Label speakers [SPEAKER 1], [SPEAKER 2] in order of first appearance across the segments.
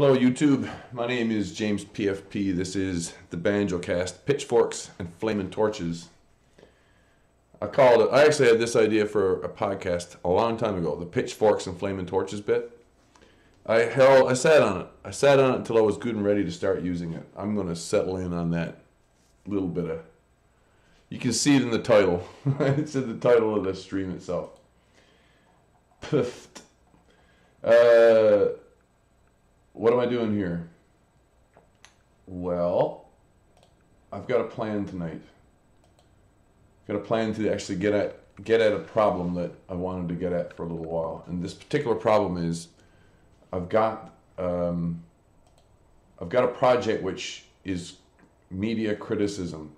[SPEAKER 1] Hello YouTube, my name is James PFP. This is the Banjocast, Pitchforks and Flaming Torches. I actually had this idea for a podcast a long time ago, the Pitchforks and Flaming Torches bit. I sat on it. I sat on it until I was good and ready to start using it. I'm going to settle in on that little bit of... You can see it in the title. It's in the title of the stream itself. PFFT. What am I doing here? Well, I've got a plan tonight. I've got a plan to actually get at a problem that I wanted to get at for a little while. And this particular problem is I've got a project which is media criticism,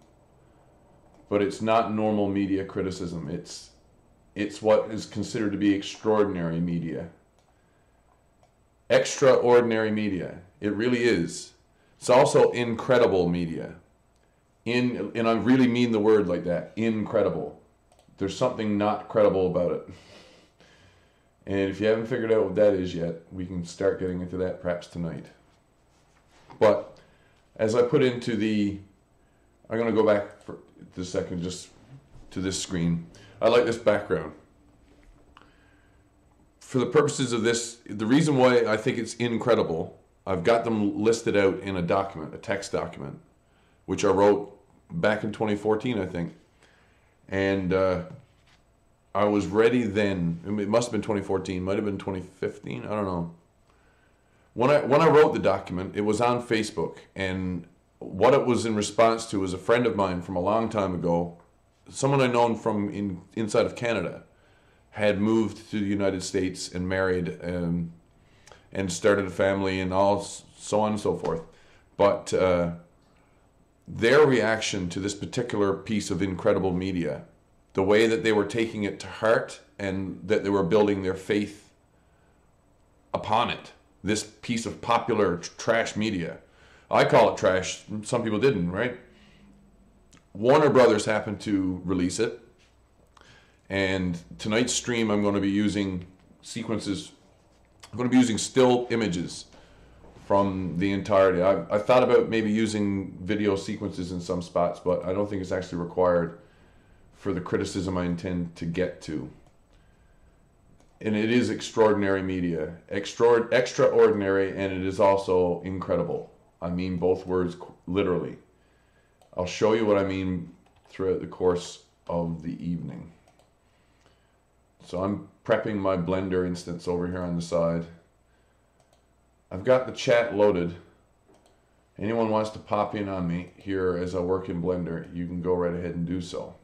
[SPEAKER 1] but it's not normal media criticism. It's what is considered to be extraordinary media. Extraordinary media. It really is. It's also incredible media. And I really mean the word like that. Incredible. There's something not credible about it. And if you haven't figured out what that is yet, we can start getting into that perhaps tonight. But as I put into I'm going to go back for a second just to this screen. I like this background. For the purposes of this, the reason why I think it's incredible, I've got them listed out in a document, a text document, which I wrote back in 2014, I think. And I was ready then. It must have been 2014, might have been 2015, I don't know. When I wrote the document, it was on Facebook, and what it was in response to was a friend of mine from a long time ago, someone I known from inside of Canada, had moved to the United States and married and started a family and all so on and so forth. But their reaction to this particular piece of incredible media, the way that they were taking it to heart and that they were building their faith upon it, this piece of popular trash media. I call it trash. Some people didn't, right? Warner Brothers happened to release it. And tonight's stream, I'm going to be using sequences. I'm going to be using still images from the entirety. I thought about maybe using video sequences in some spots, but I don't think it's actually required for the criticism I intend to get to. And it is extraordinary media. Extraordinary, and it is also incredible. I mean both words literally. I'll show you what I mean throughout the course of the evening. So I'm prepping my Blender instance over here on the side. I've got the chat loaded. Anyone wants to pop in on me here as I work in Blender, you can go right ahead and do so.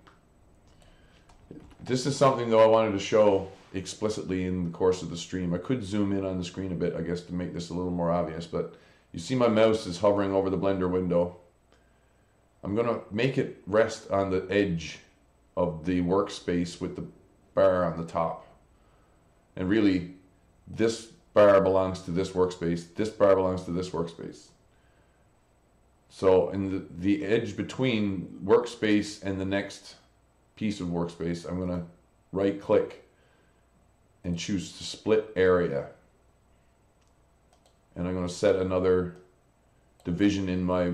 [SPEAKER 1] This is something though I wanted to show explicitly in the course of the stream. I could zoom in on the screen a bit, I guess, to make this a little more obvious, but you see my mouse is hovering over the Blender window. I'm going to make it rest on the edge of the workspace with the bar on the top. And really, this bar belongs to this workspace. This bar belongs to this workspace. So in the edge between workspace and the next piece of workspace, I'm going to right click and choose to split area. And I'm going to set another division in my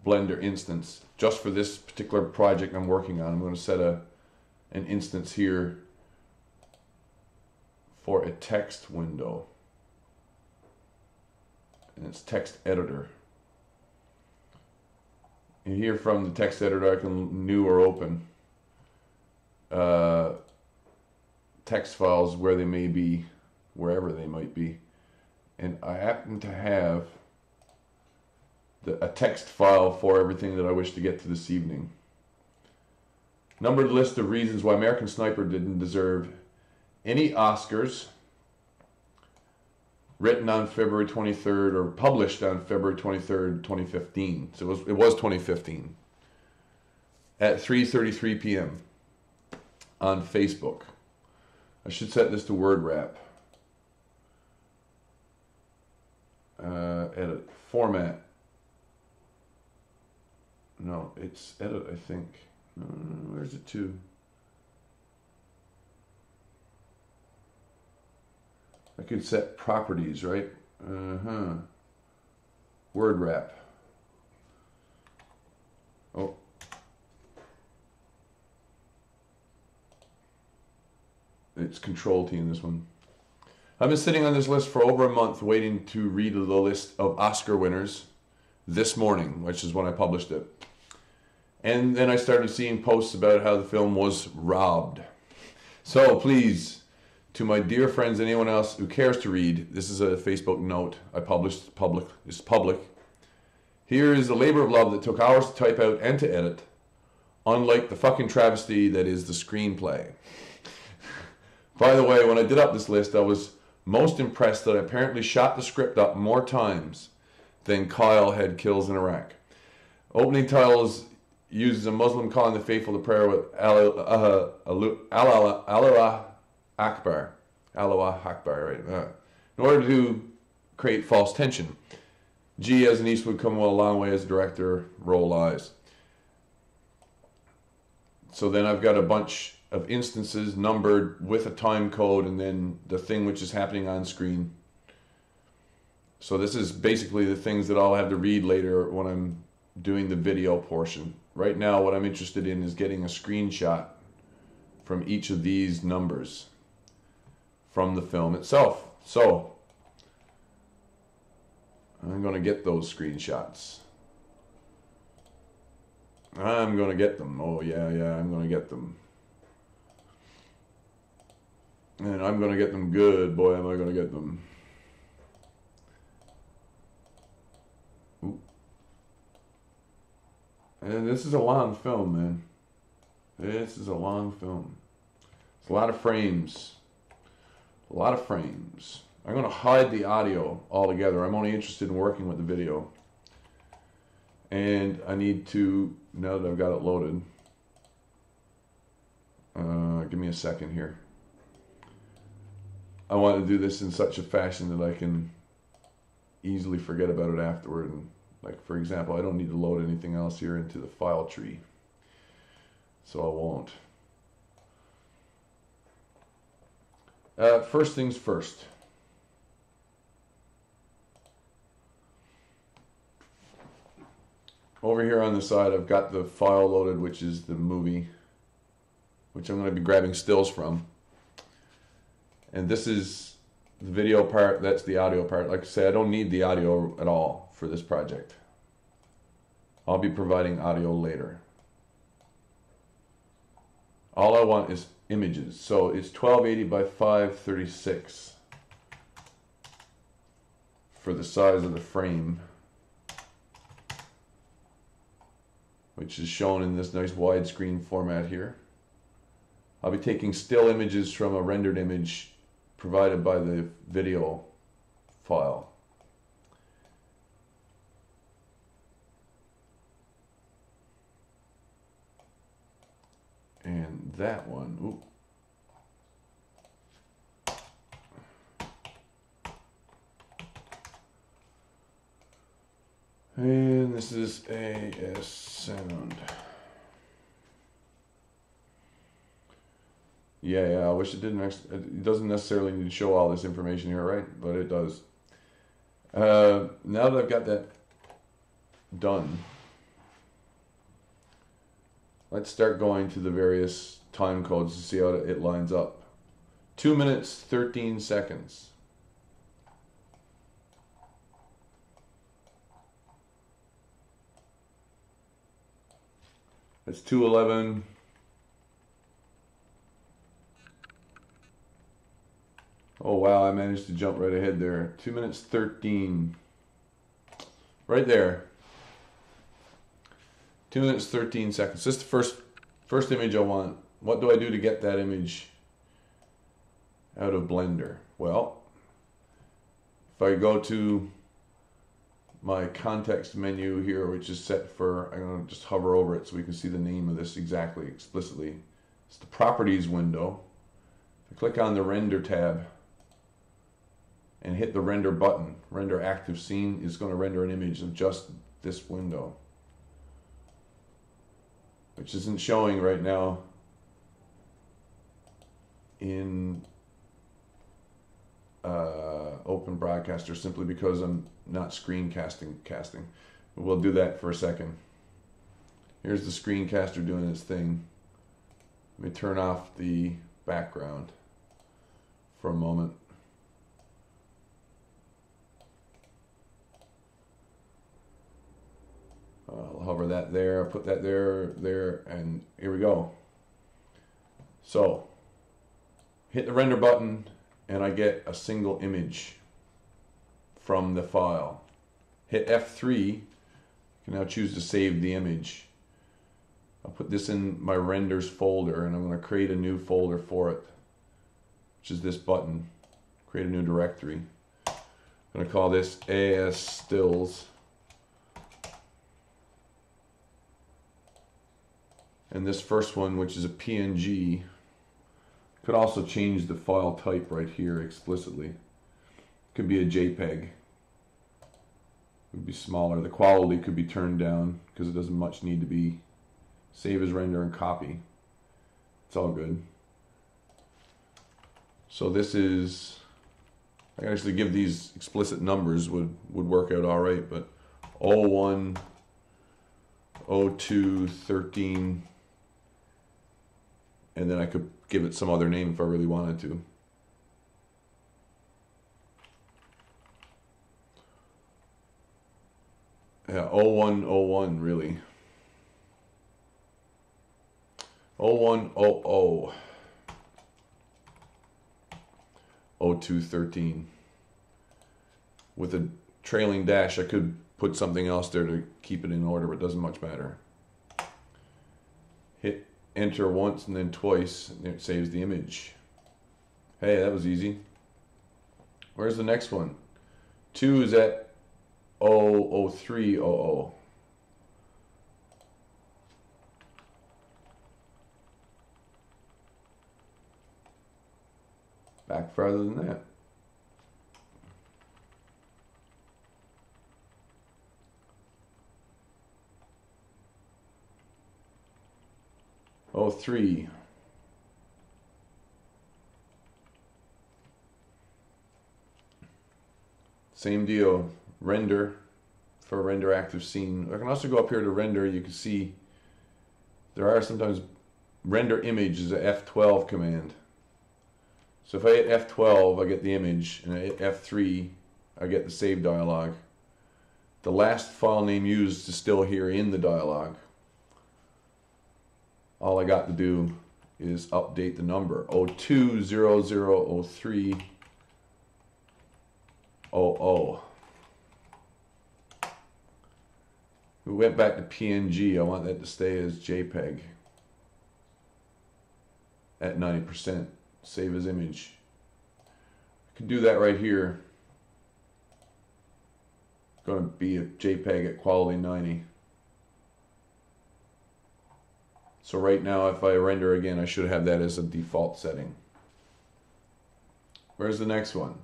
[SPEAKER 1] Blender instance. Just for this particular project I'm working on, I'm going to set an instance here for a text window. And it's text editor. And here from the text editor I can new or open text files where they may be, wherever they might be. And I happen to have a text file for everything that I wish to get to this evening. Numbered list of reasons why American Sniper didn't deserve any Oscars, written on February 23rd or published on February 23rd, 2015. So it was 2015 at 3:33 p.m. on Facebook. I should set this to word wrap. Edit format. No, it's edit, I think. Where's it to? I could set properties, right? Word wrap. Oh. It's Control T in this one. I've been sitting on this list for over a month waiting to read the list of Oscar winners this morning, which is when I published it. And then I started seeing posts about how the film was robbed. So please, to my dear friends and anyone else who cares to read, this is a Facebook note I published. It's public. Here is the labor of love that took hours to type out and to edit, unlike the fucking travesty that is the screenplay. By the way, when I did up this list, I was most impressed that I apparently shot the script up more times than Kyle had kills in Iraq. Opening titles uses a Muslim calling the faithful to prayer with Allah Akbar. Allah Akbar, right? In order to create false tension. G as in Eastwood come a long way as a director, roll eyes. So then I've got a bunch of instances numbered with a time code and then the thing which is happening on screen. So this is basically the things that I'll have to read later when I'm doing the video portion. Right now what I'm interested in is getting a screenshot from each of these numbers from the film itself. So I'm going to get those screenshots. I'm going to get them. Oh yeah, I'm going to get them. And I'm going to get them good. Boy, am I going to get them. Ooh. And this is a long film, man. This is a long film. It's a lot of frames. A lot of frames. I'm going to hide the audio altogether. I'm only interested in working with the video. And I need to, now that I've got it loaded, give me a second here. I want to do this in such a fashion that I can easily forget about it afterward. And like, for example, I don't need to load anything else here into the file tree. So I won't. First things first. Over here on the side, I've got the file loaded, which is the movie, which I'm going to be grabbing stills from. And this is the video part, that's the audio part. Like I say, I don't need the audio at all for this project. I'll be providing audio later. All I want is images. So it's 1280 by 536 for the size of the frame, which is shown in this nice widescreen format here. I'll be taking still images from a rendered image provided by the video file. And that one, ooh. And this is AS sound. Yeah, I wish it didn't. It doesn't necessarily need to show all this information here, right? But it does. Now that I've got that done, let's start going to the various time codes to see how it lines up. 2 minutes, 13 seconds. That's 2:11. Oh wow, I managed to jump right ahead there. 2 minutes 13. Right there. 2 minutes 13 seconds. This is the first image I want. What do I do to get that image out of Blender? Well, if I go to my context menu here, which is set for, I'm going to just hover over it so we can see the name of this exactly, explicitly. It's the Properties window. If I click on the Render tab and hit the Render button, Render Active Scene is going to render an image of just this window, which isn't showing right now in open broadcaster simply because I'm not screencasting. We'll do that for a second. Here's the screencaster doing its thing. Let me turn off the background for a moment. I'll hover that there, put that there, and here we go. So, hit the render button, and I get a single image from the file. Hit F3, you can now choose to save the image. I'll put this in my renders folder, and I'm going to create a new folder for it, which is this button. Create a new directory. I'm going to call this AS Stills. And this first one, which is a PNG, could also change the file type right here explicitly. Could be a JPEG. It would be smaller. The quality could be turned down because it doesn't much need to be. Save as render and copy. It's all good. So this is, I can actually give these explicit numbers would work out all right, but 01, 02, 13, and then I could give it some other name if I really wanted to. Yeah, 0101 really. 0100. 0213. With a trailing dash, I could put something else there to keep it in order, but it doesn't much matter. Hit enter once and then twice, and it saves the image. Hey, that was easy. Where's the next one? 2 is at 00300. Back farther than that. Oh, 03. Same deal. Render for a render active scene. I can also go up here to render. You can see there are sometimes render image is a F12 command. So if I hit F12, I get the image, and I hit F3, I get the save dialog. The last file name used is still here in the dialog. All I got to do is update the number. 02000300. We went back to PNG. I want that to stay as JPEG at 90%. Save as image. I can do that right here. It's going to be a JPEG at quality 90. So right now, if I render again, I should have that as a default setting. Where's the next one?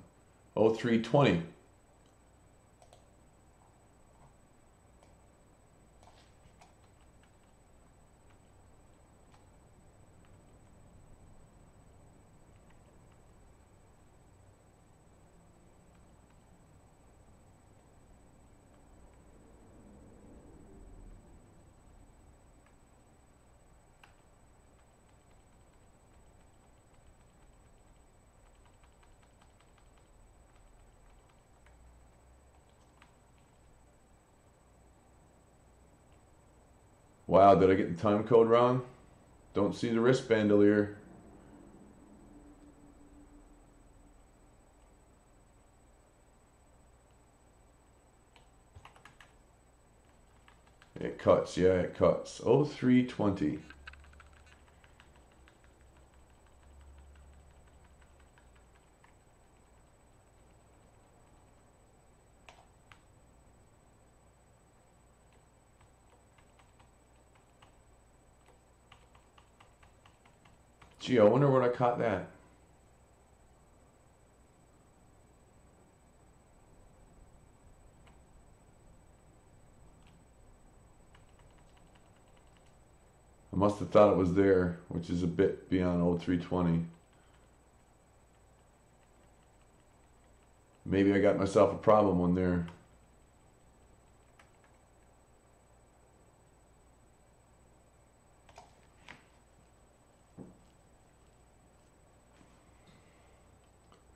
[SPEAKER 1] 0320. Wow, did I get the time code wrong? Don't see the wristband here. It cuts, yeah, it cuts. 0320. Gee, I wonder when I caught that. I must have thought it was there, which is a bit beyond 0320. Maybe I got myself a problem when they're...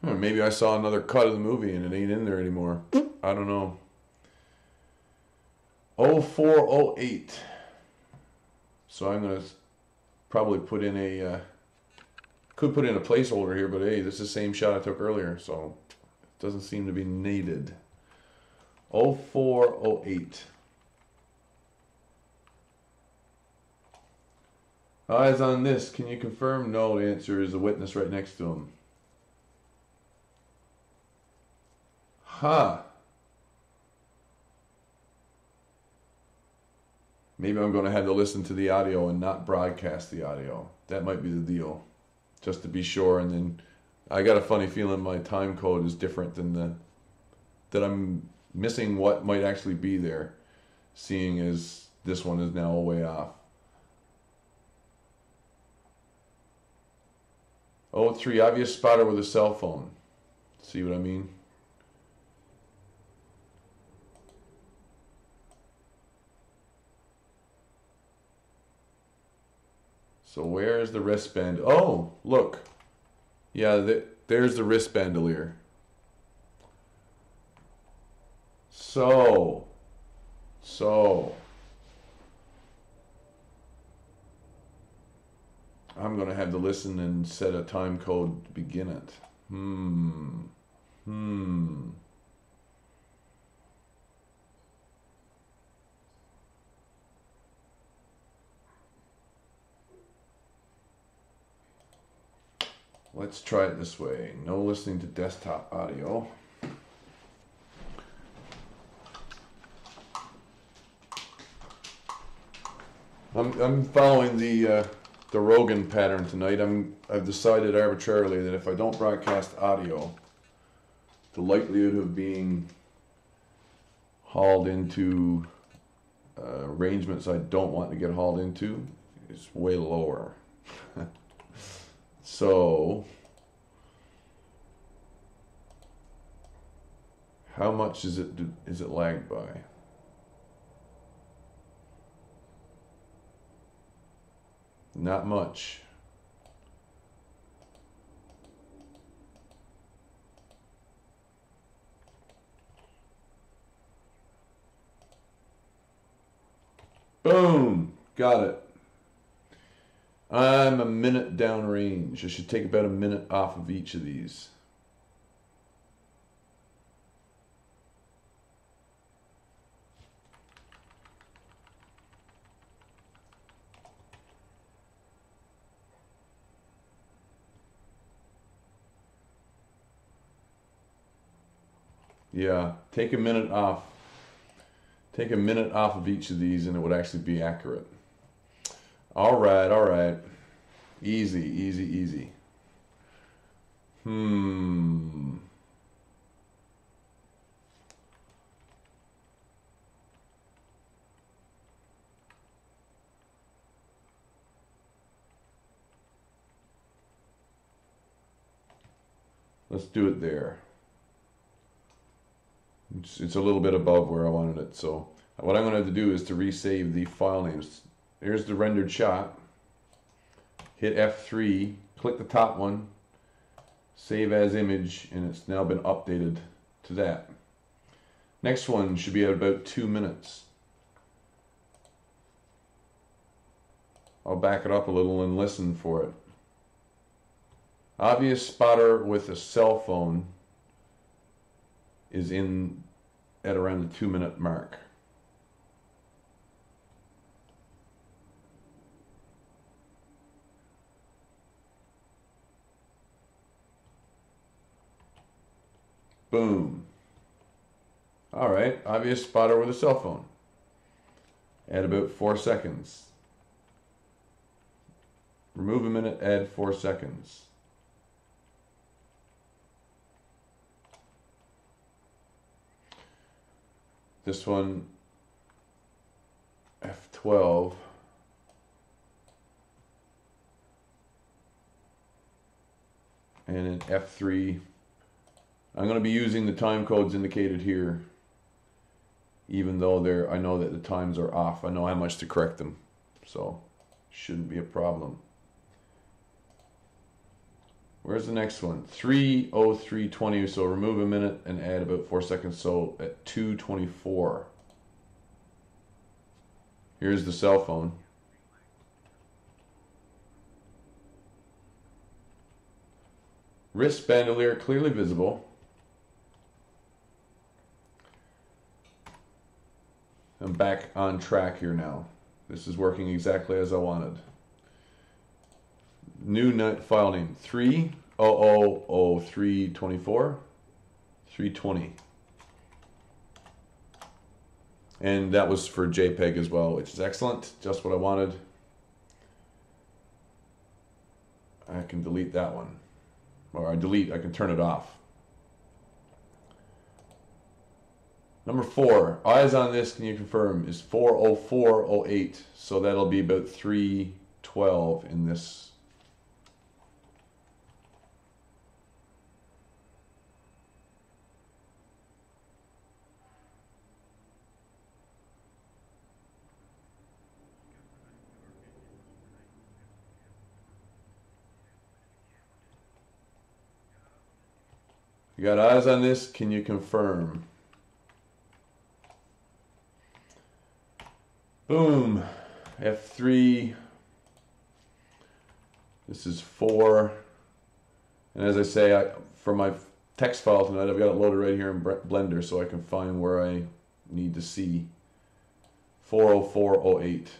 [SPEAKER 1] Or maybe I saw another cut of the movie and it ain't in there anymore. I don't know. 0408. So I'm going to probably put in a... could put in a placeholder here, but hey, this is the same shot I took earlier, so it doesn't seem to be needed. 0408. Eyes on this. Can you confirm? No, the answer is a witness right next to him. Huh. Maybe I'm going to have to listen to the audio and not broadcast the audio. That might be the deal. Just to be sure. And then I got a funny feeling my time code is different than the... that I'm missing what might actually be there, seeing as this one is now a way off. 03, obvious spotter with a cell phone. See what I mean? So where is the wristband? Oh, look. Yeah, there's the wrist bandolier. So. I'm going to have to listen and set a time code to begin it. Let's try it this way. No listening to desktop audio. I'm following the Rogan pattern tonight. I've decided arbitrarily that if I don't broadcast audio, the likelihood of being hauled into arrangements I don't want to get hauled into is way lower. So, how much is it lagged by? Not much. Boom! Got it. I'm a minute downrange. I should take about a minute off of each of these. Yeah, take a minute off. Take a minute off of each of these and it would actually be accurate. All right. Easy. Let's do it there. It's a little bit above where I wanted it, so what I'm going to have to do is to resave the file names. Here's the rendered shot. Hit F3, click the top one, save as image, and it's now been updated to that. Next one should be at about 2 minutes. I'll back it up a little and listen for it. Obvious spotter with a cell phone is in at around the 2 minute mark. Boom. All right, obvious spotter with a cell phone. Add about 4 seconds. Remove a minute, add 4 seconds. This one, F12. And in F3, I'm going to be using the time codes indicated here, even though I know that the times are off. I know how much to correct them, so shouldn't be a problem. Where's the next one? 3:03:20. So remove a minute and add about 4 seconds. So at 2:24. Here's the cell phone. Wrist bandolier clearly visible. I'm back on track here now. This is working exactly as I wanted. New file name 3:00:03:24 3:20, and that was for JPEG as well, which is excellent. Just what I wanted. I can delete that one, or I can turn it off. Number 4, eyes on this, can you confirm, is 4:04:08, so that'll be about 3:12 in this. You got eyes on this, can you confirm? Boom, F3, this is 4, and as I say, for my text file tonight, I've got it loaded right here in Blender so I can find where I need to see. 4:04:08.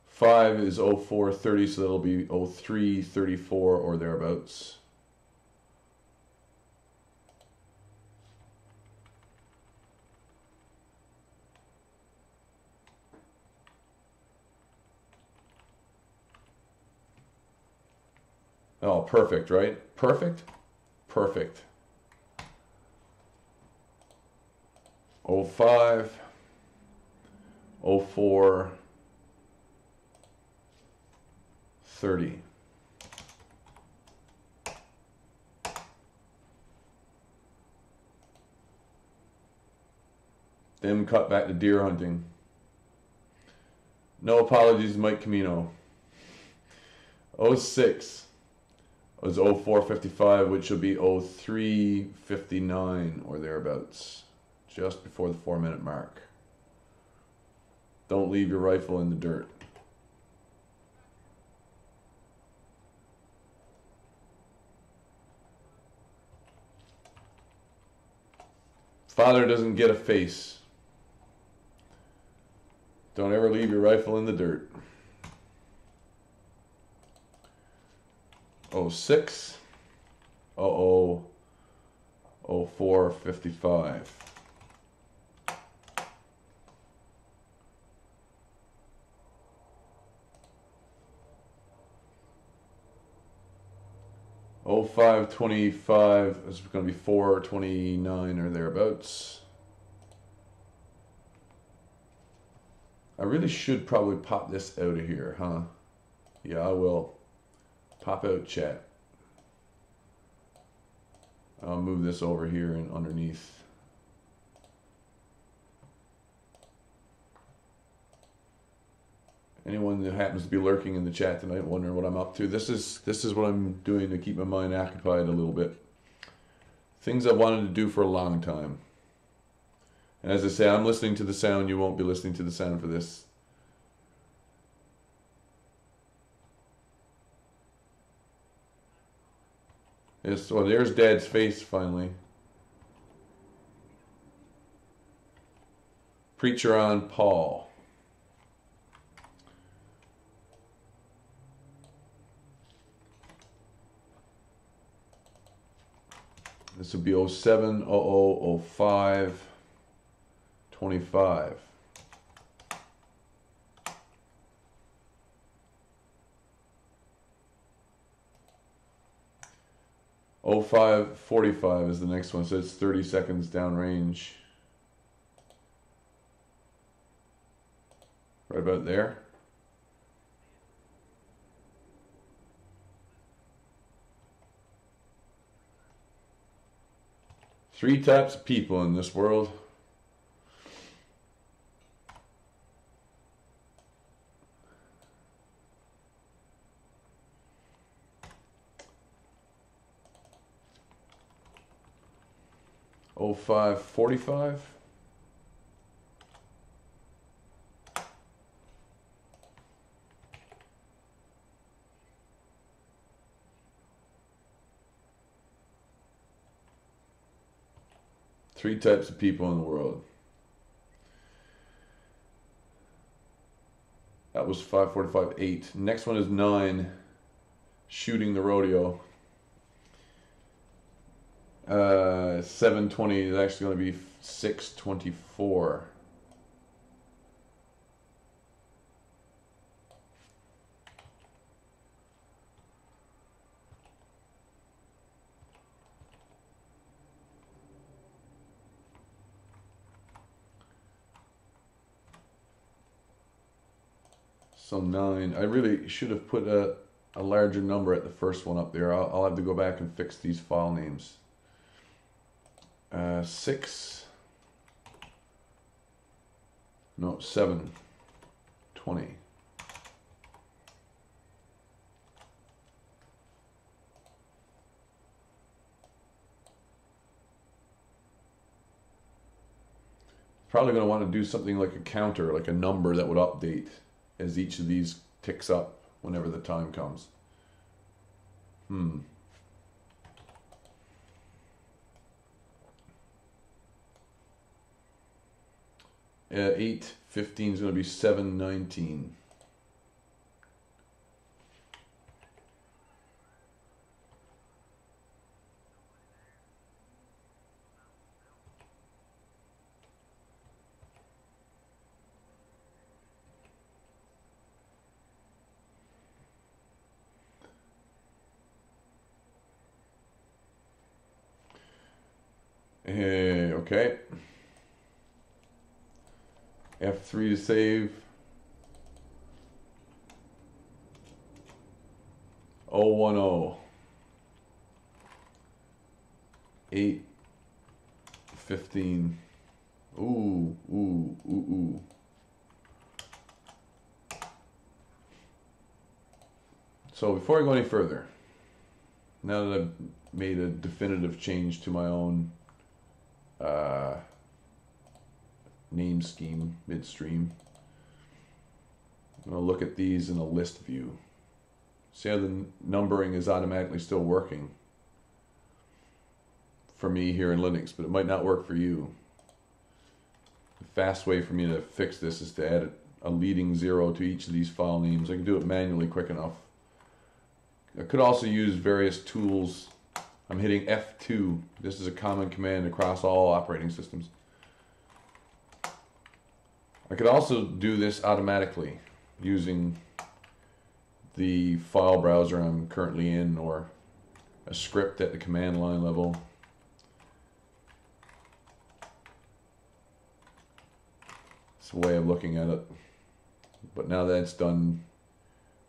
[SPEAKER 1] Five is 04:30, so that'll be 03:34 or thereabouts. Oh, perfect, right? Perfect? Perfect. 05, 04, 30. Then cut back to deer hunting. No apologies, Mike Camino. 06 was 04:55, which will be 03:59 or thereabouts, just before the 4-minute mark. Don't leave your rifle in the dirt. Father doesn't get a face. Don't ever leave your rifle in the dirt. 06, 04:55. Oh, 05:25 is going to be 4:29 or thereabouts. I really should probably pop this out of here, huh? Yeah, I will. Pop out chat. I'll move this over here and underneath. Anyone that happens to be lurking in the chat tonight wondering what I'm up to, this is what I'm doing to keep my mind occupied a little bit. Things I've wanted to do for a long time. And as I say, I'm listening to the sound. You won't be listening to the sound for this. Yes, well, there's Dad's face finally. Preacher on Paul. This would be 07:00:05:25. Oh, 05:45 is the next one, so it's 30 seconds downrange. Right about there. Three types of people in this world. Oh, 0545. Three types of people in the world. That was 545, 8. Next one is 9. Shooting the rodeo. 720 is actually going to be 624. So 9. I really should have put a larger number at the first one up there. I'll have to go back and fix these file names. 6. No, 7. 20. Probably going to want to do something like a counter, like a number that would update as each of these ticks up whenever the time comes. 815 is going to be 719. Okay. F3 to save. 010. 815. Ooh. So before I go any further, now that I've made a definitive change to my own name scheme midstream, I'm going to look at these in a list view. See how the numbering is automatically still working for me here in Linux, but it might not work for you. The fast way for me to fix this is to add a leading 0 to each of these file names. I can do it manually quick enough. I could also use various tools. I'm hitting F2. This is a common command across all operating systems. I could also do this automatically using the file browser I'm currently in, or a script at the command line level. It's a way of looking at it. But now that it's done,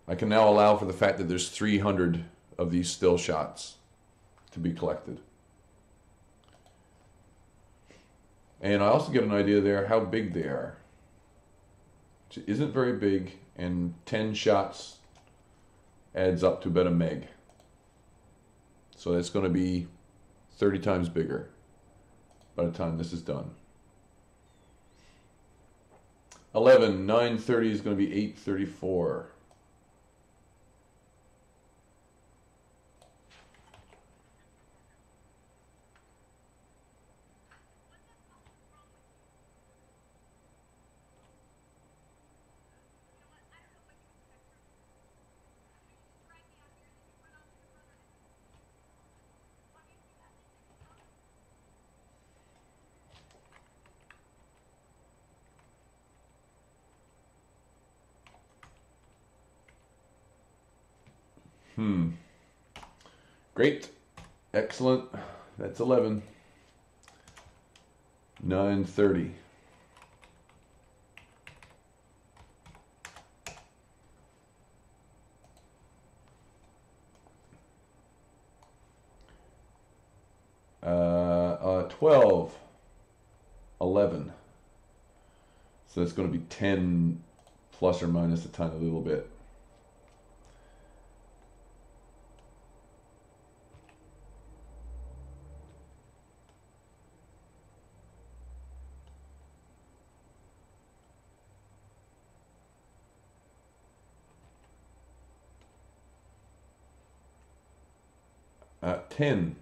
[SPEAKER 1] I can now allow for the fact that there's 300 of these still shots to be collected. And I also get an idea there how big they are. It isn't very big, and 10 shots adds up to about a meg. So it's going to be 30 times bigger by the time this is done. 11, 930 is going to be 834. Great. Excellent. That's 11. 930. 12, 11. So it's going to be 10 plus or minus a tiny little bit. At 10.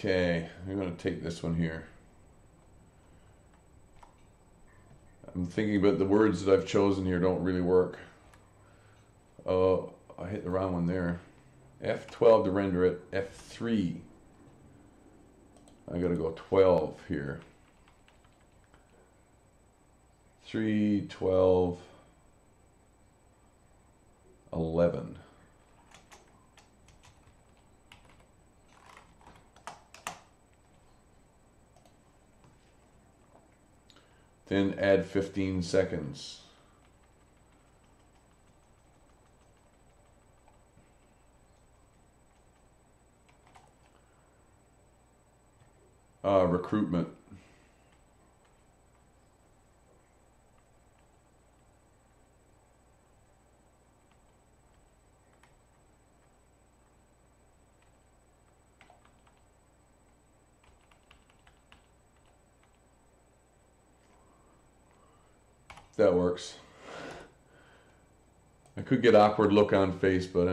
[SPEAKER 1] Okay, I'm going to take this one here. I'm thinking about the words that I've chosen here don't really work. Oh, I hit the wrong one there. F12 to render it, F3. I got to go 12 here. 3, 12, 11. Then add 15 seconds. Recruitment. That works. I could get awkward look on face, but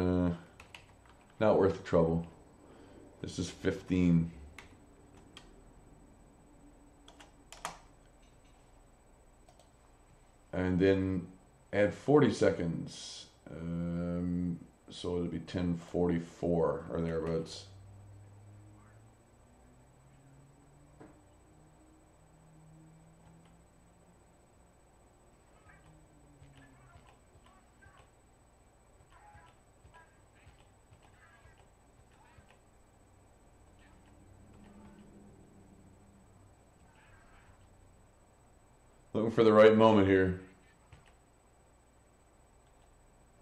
[SPEAKER 1] not worth the trouble. This is 15. And then add 40 seconds. So it'll be 10:44 or thereabouts. Looking for the right moment here.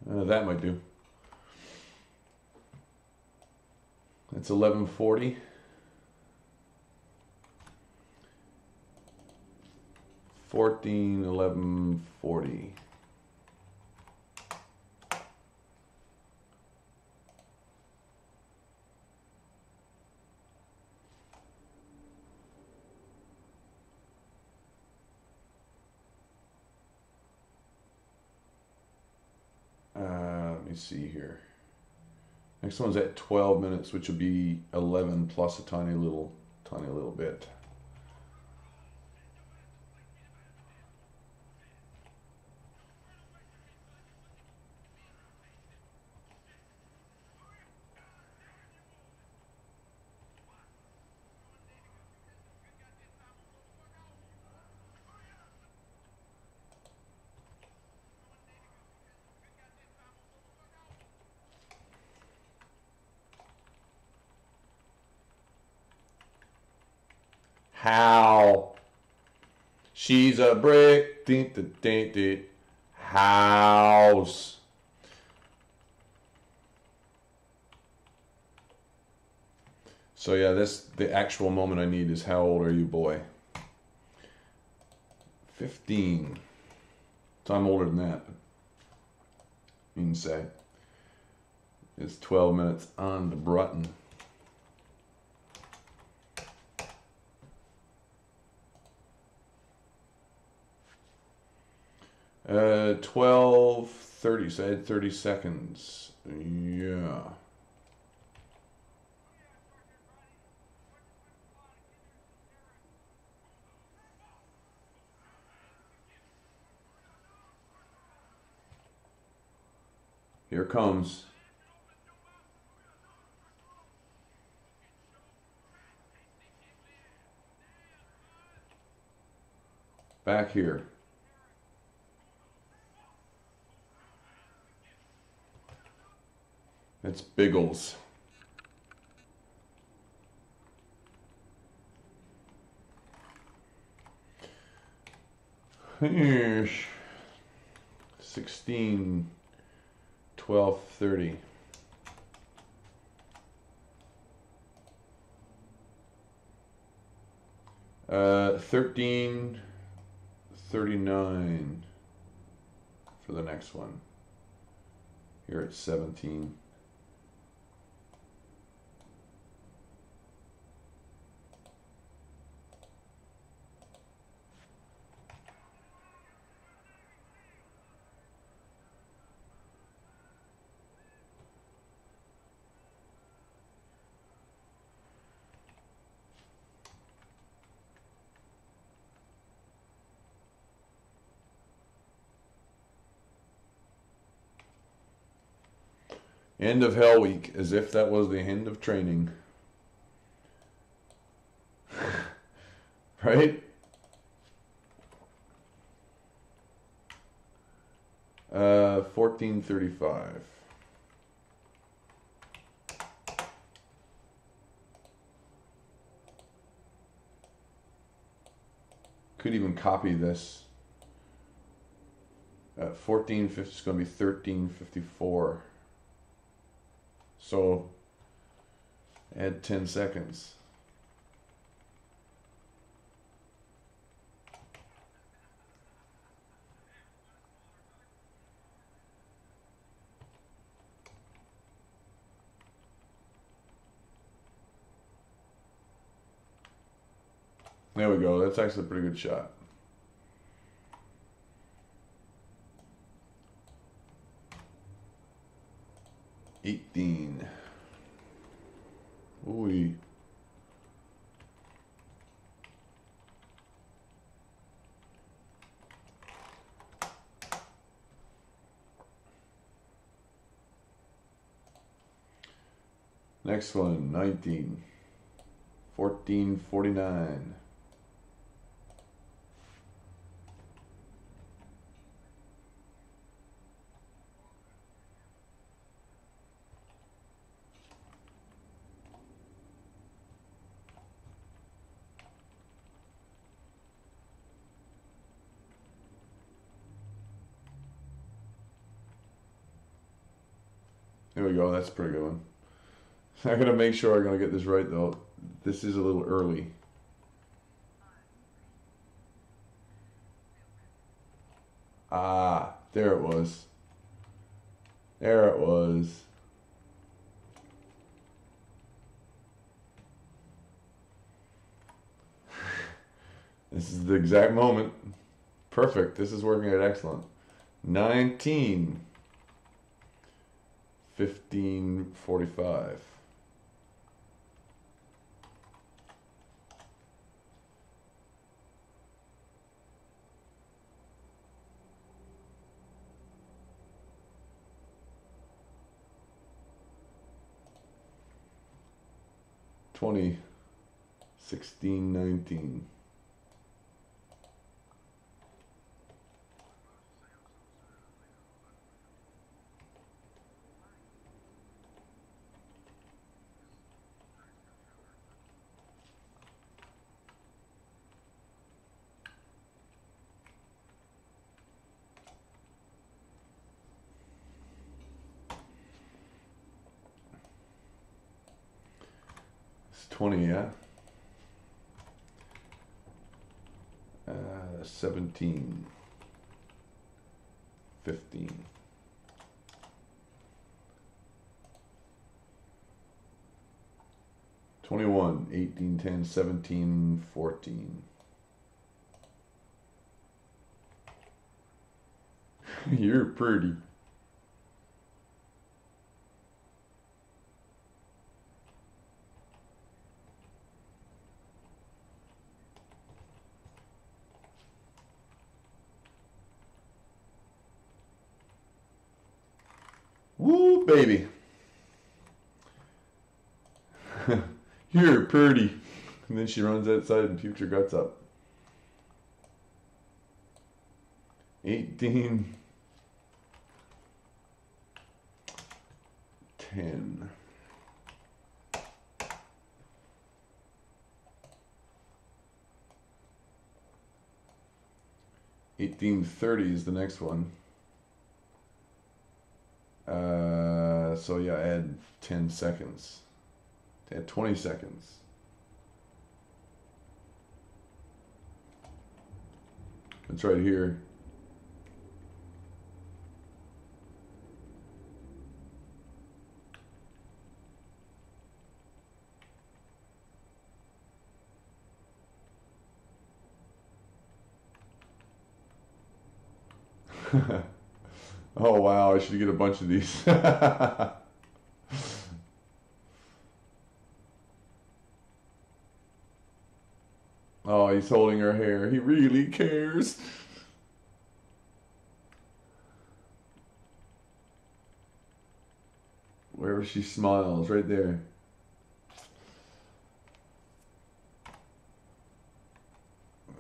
[SPEAKER 1] That might do. It's 11:40. 11:40. Let me see here. Next one's at 12 minutes, which would be 11 plus a tiny little bit. How? She's a brick. House. So yeah, the actual moment I need is how old are you, boy? 15. So I'm older than that. You can say. It's 12 minutes on the button. 12:30, so I had 30 seconds. Yeah. Here it comes. Back here. It's Biggles. Here's 16, 12, 30. Uh, 13, 39 for the next one. Here it's 17. End of Hell Week, as if that was the end of training. Right? 1435. Could even copy this. 1450 is going to be 1354. So add 10 seconds. There we go. That's actually a pretty good shot. Ooh. Next one, 19. 1449. There we go, that's a pretty good one. I gotta make sure I'm gonna get this right though. This is a little early. Ah, there it was. There it was. This is the exact moment. Perfect. This is working out excellent. 19. 1545. $20, 16, 19. It's 20, yeah. 17, 15. $21, 18, 10, 17, 14. You're pretty. Woo, baby. You're pretty. And then she runs outside and pukes her guts up. 1810. 1830 is the next one. So yeah, add 10 seconds. Add 20 seconds. It's right here. Oh wow, I should get a bunch of these. Oh, he's holding her hair. He really cares. Wherever she smiles, right there.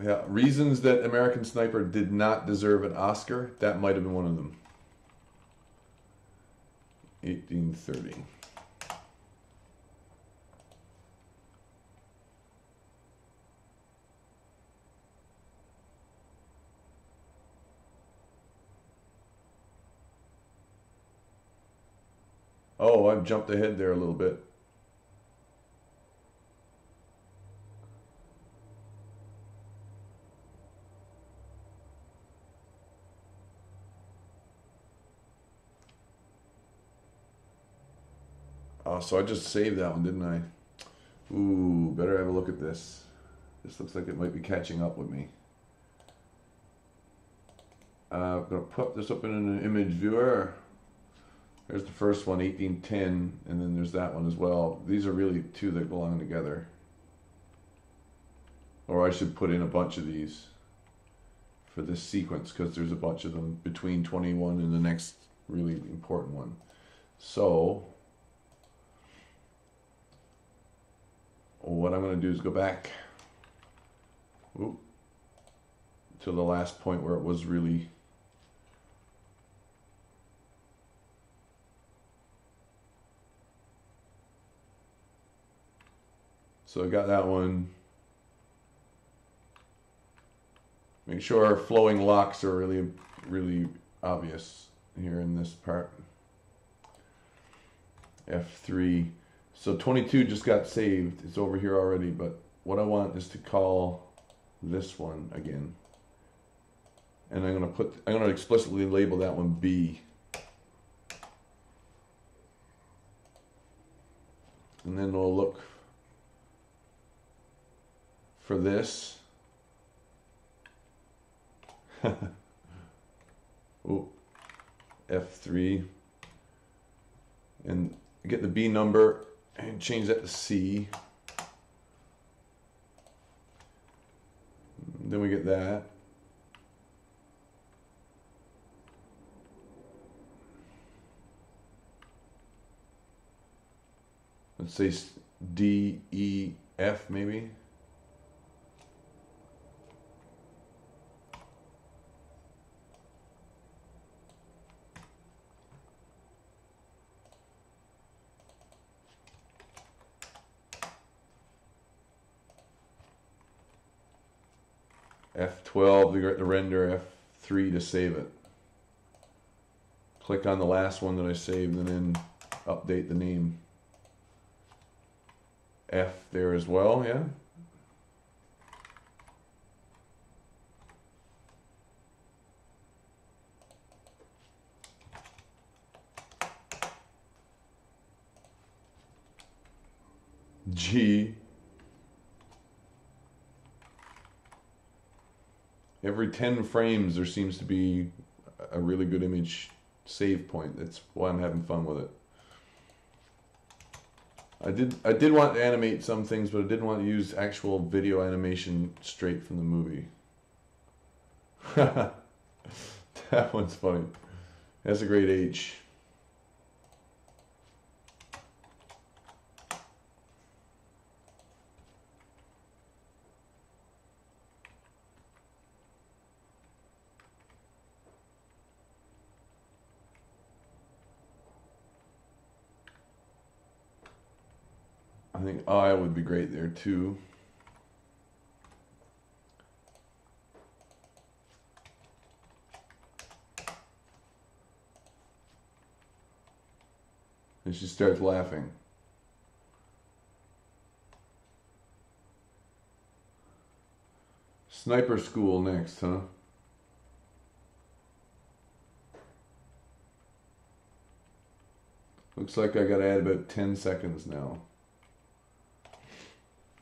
[SPEAKER 1] Yeah, reasons that American Sniper did not deserve an Oscar. That might have been one of them. 1830. Oh, I've jumped ahead there a little bit. Oh, so I just saved that one, didn't I? Ooh, better have a look at this. This looks like it might be catching up with me. I'm going to put this up in an image viewer. There's the first one, 1810, and then there's that one as well. These are really two that belong together. Or I should put in a bunch of these for this sequence, because there's a bunch of them between 21 and the next really important one. So what I'm going to do is go back to the last point where it was really so I got that one. Make sure our flowing locks are really obvious here in this part. F3. So 22 just got saved. It's over here already, but what I want is to call this one again. And I'm gonna explicitly label that one B. And then we'll look for this. Oh, F3. And get the B number and change that to C. Then we get that. Let's say D, E, F maybe. F12 to get the render, F3 to save it. Click on the last one that I saved and then update the name. F there as well, yeah. G. Every 10 frames there seems to be a really good image save point. That's why I'm having fun with it. I did want to animate some things, but I didn't want to use actual video animation straight from the movie. That one's funny. That's a great H. think I would be great there too. And she starts laughing. Sniper school next, huh? Looks like I gotta add about 10 seconds now.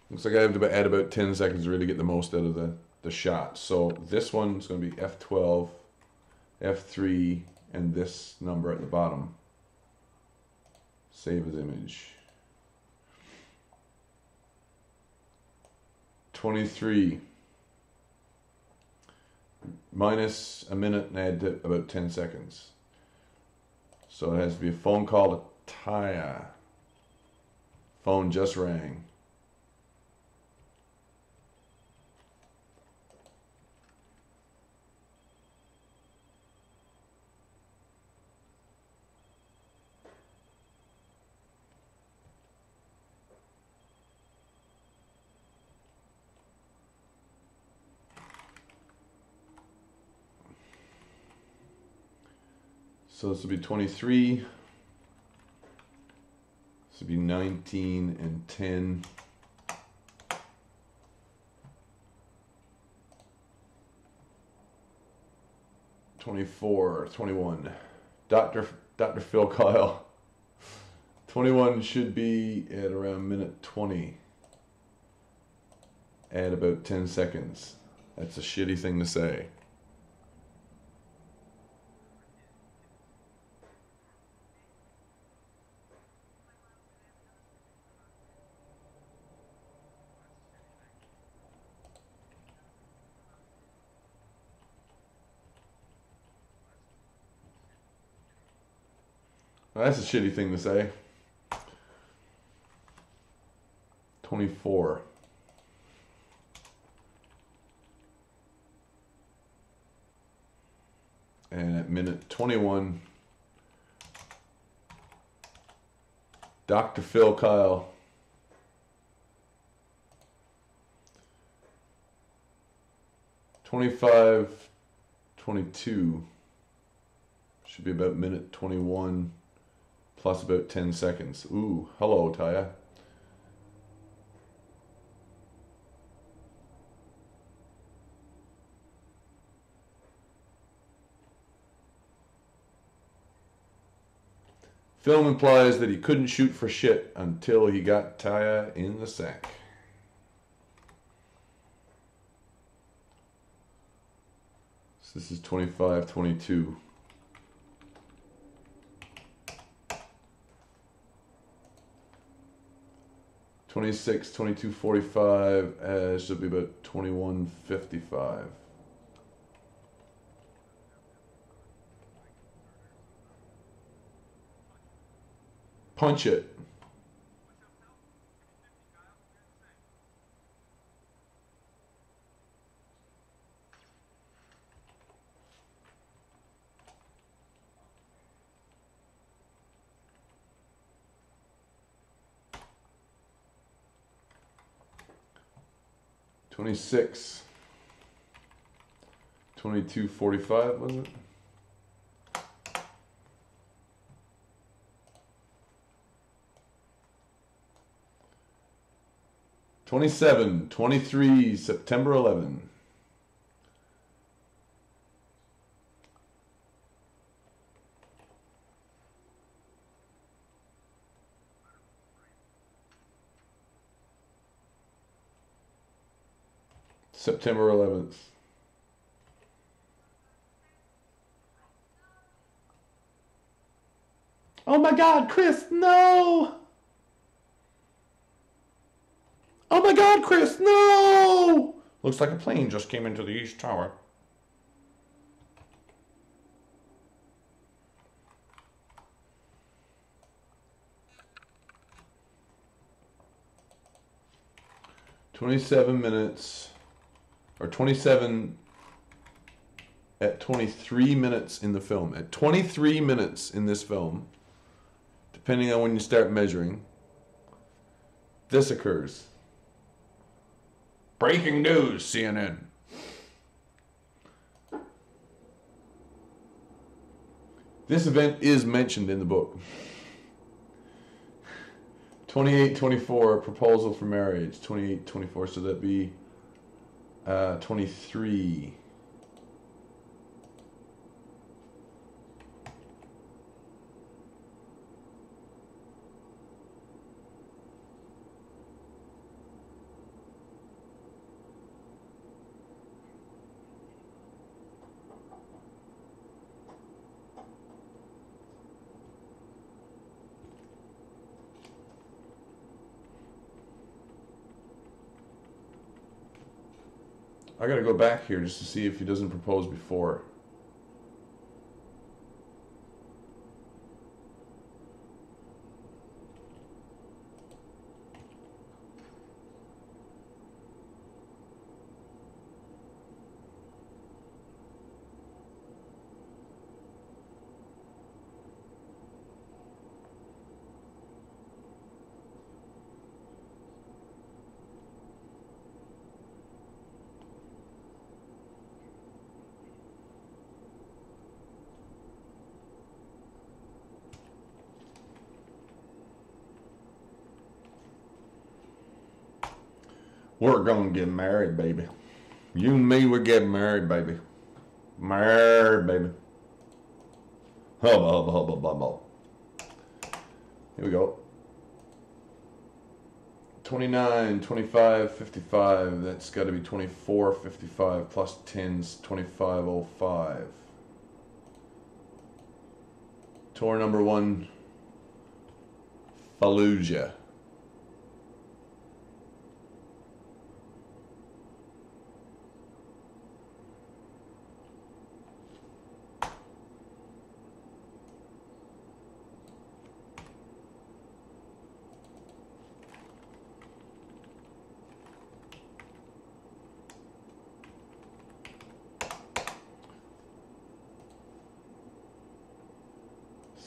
[SPEAKER 1] Looks like I have to add about 10 seconds to really get the most out of the shot. So this one's gonna be F12, F3, and this number at the bottom. Save as image. 23. Minus a minute and add to about 10 seconds. So it has to be a phone call to Taya. Phone just rang. So this will be 23. This will be 19 and 10. $24, 21. Dr. Phil Kyle. 21 should be at around minute 20. Add about 10 seconds. That's a shitty thing to say. Well, that's a shitty thing to say. 24. And at minute 21, Dr. Phil Kyle. $25, $22 should be about minute 21 plus about 10 seconds. Ooh, hello, Taya. Film implies that he couldn't shoot for shit until he got Taya in the sack. So this is 25, 22. 26, 22, 45, should be about 21, 55. Punch it. $26, 22.45 was it? $27, 23, September 11. September 11th. Oh my God, Chris, no! Oh my God, Chris, no! Looks like a plane just came into the East Tower. $27 minutes, or 27 at 23 minutes in the film. At 23 minutes in this film, depending on when you start measuring, this occurs. Breaking news, CNN. This event is mentioned in the book. 28-24, proposal for marriage. 28-24, so that'd be 23. I gotta go back here just to see if he doesn't propose before. We're gonna get married, baby. You and me, we're getting married, baby. Married, baby. Hubba, hubba, hubba, hubba. Here we go. 29, 25, 55. That's got to be 24, 55 plus 10's 2505. Tour number 1, Fallujah.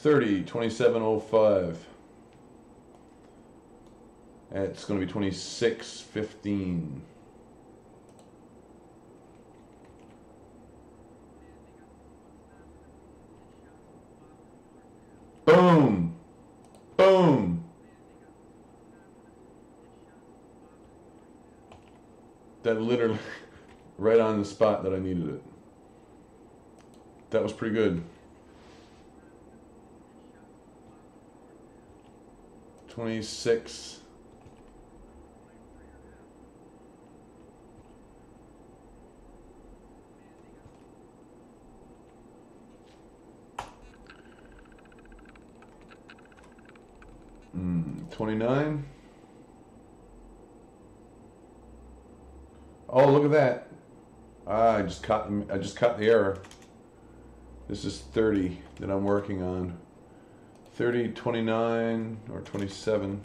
[SPEAKER 1] $30, 27.05. It's going to be 26.15. Boom! Boom! That literally, right on the spot that I needed it. That was pretty good. 26. Mm, 29. Oh, look at that. I just caught the error. This is 30 that I'm working on. 30, 29, or 27,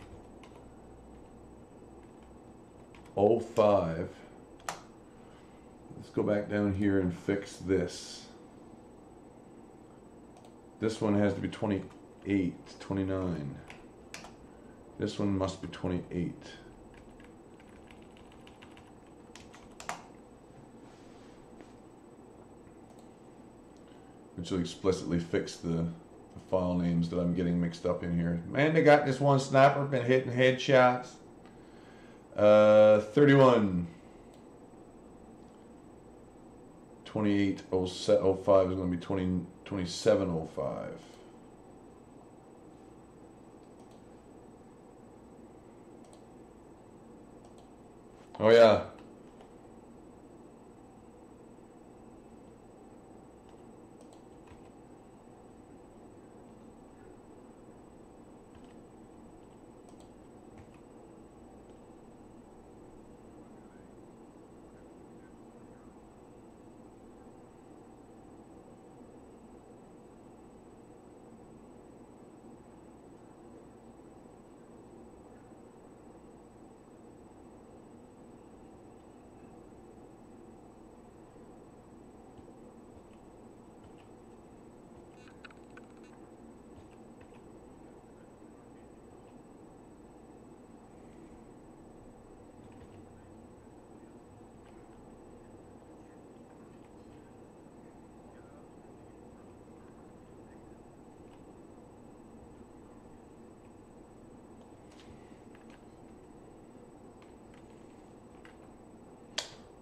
[SPEAKER 1] 05. Let's go back down here and fix this. This one has to be 28, 29. This one must be 28. Which will explicitly fix the file names that I'm getting mixed up in here. Man, they got this one sniper been hitting headshots. 31. 28.05 is going to be 27.05. Oh yeah.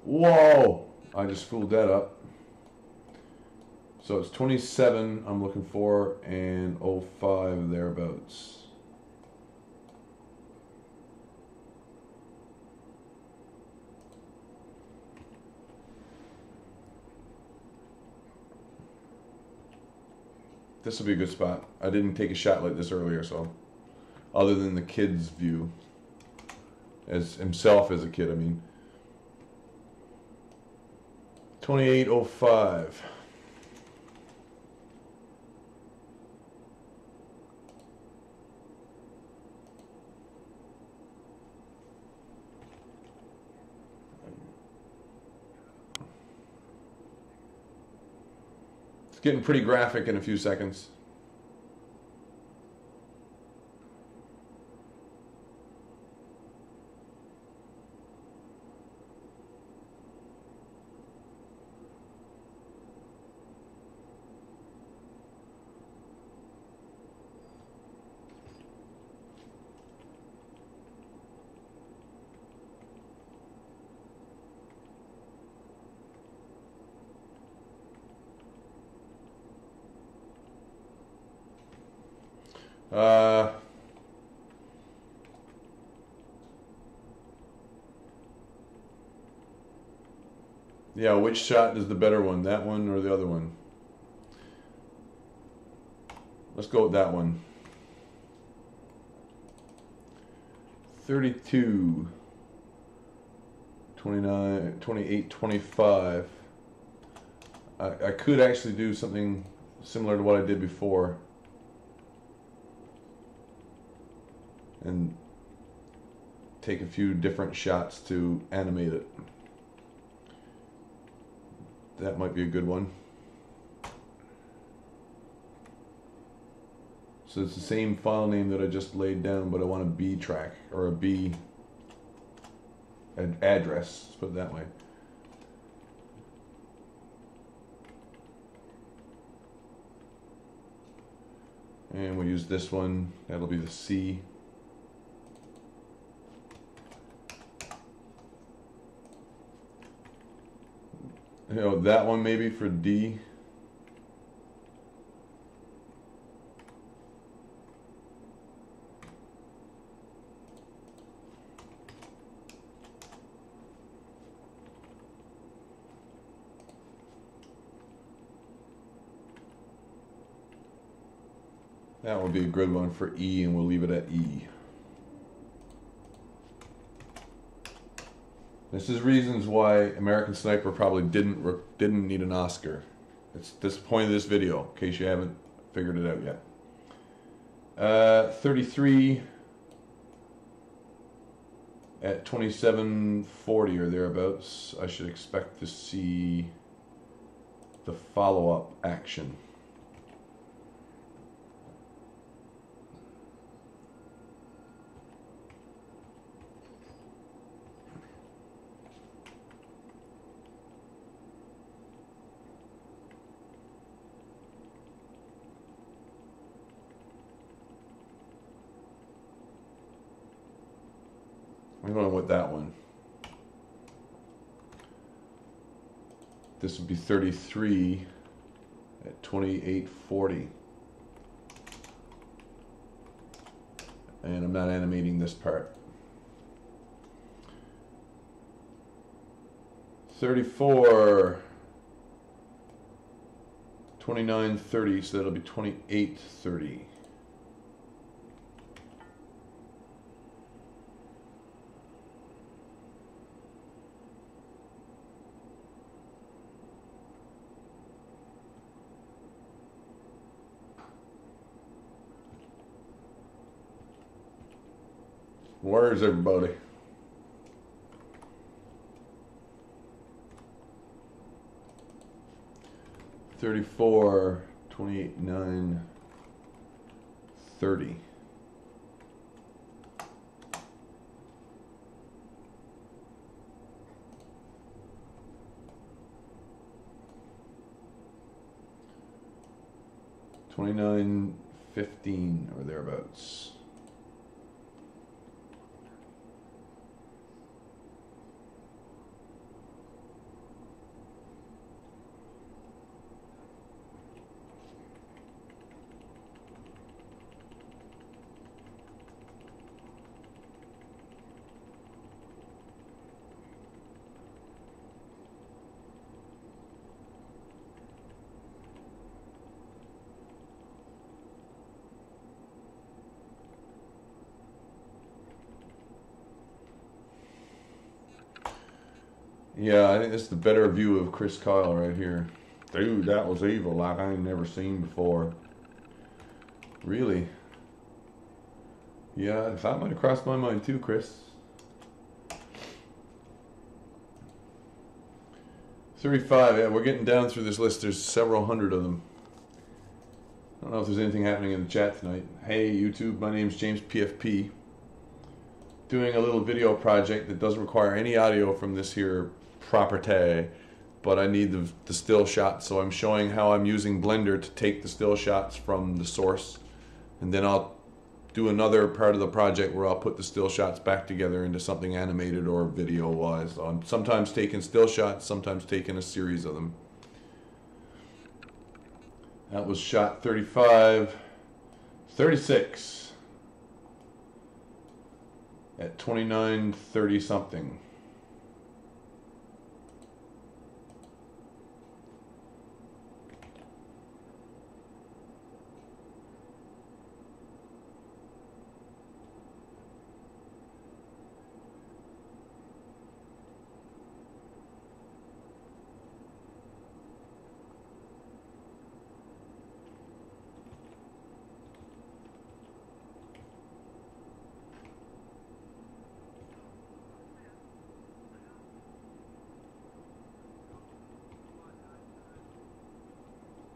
[SPEAKER 1] Whoa! I just fooled that up. So it's 27 I'm looking for, and 05 thereabouts. This will be a good spot. I didn't take a shot like this earlier, so other than the kid's view, as himself as a kid, I mean. 2805. It's getting pretty graphic in a few seconds. Yeah, which shot is the better one? That one or the other one? Let's go with that one. 32, 29, 28, 25. I could actually do something similar to what I did before. And take a few different shots to animate it. That might be a good one. So it's the same file name that I just laid down, but I want a B track or a B address, let's put it that way. And we'll use this one, that'll be the C. You know, that one maybe for D. That would be a good one for E, and we'll leave it at E. This is reasons why American Sniper probably didn't need an Oscar. It's this point of this video, in case you haven't figured it out yet. 33 at 2740 or thereabouts. I should expect to see the follow-up action. I'm going with that one. This would be 33 at 2840. And I'm not animating this part. 34 2930, so that'll be 2830. Where's everybody? $34, $28, $9, $30. $29.15 or thereabouts. Yeah, I think this is the better view of Chris Kyle right here. Dude, that was evil like I ain't never seen before. Really? Yeah, that might have crossed my mind too, Chris. 35, yeah, we're getting down through this list. There's several hundred of them. I don't know if there's anything happening in the chat tonight. Hey, YouTube, my name's jamespfp. Doing a little video project that doesn't require any audio from this here property, but I need the still shots, so I'm showing how I'm using Blender to take the still shots from the source, and then I'll do another part of the project where I'll put the still shots back together into something animated or video wise. I'm sometimes taking still shots, sometimes taking a series of them. That was shot 35, 36 at 29:30 something.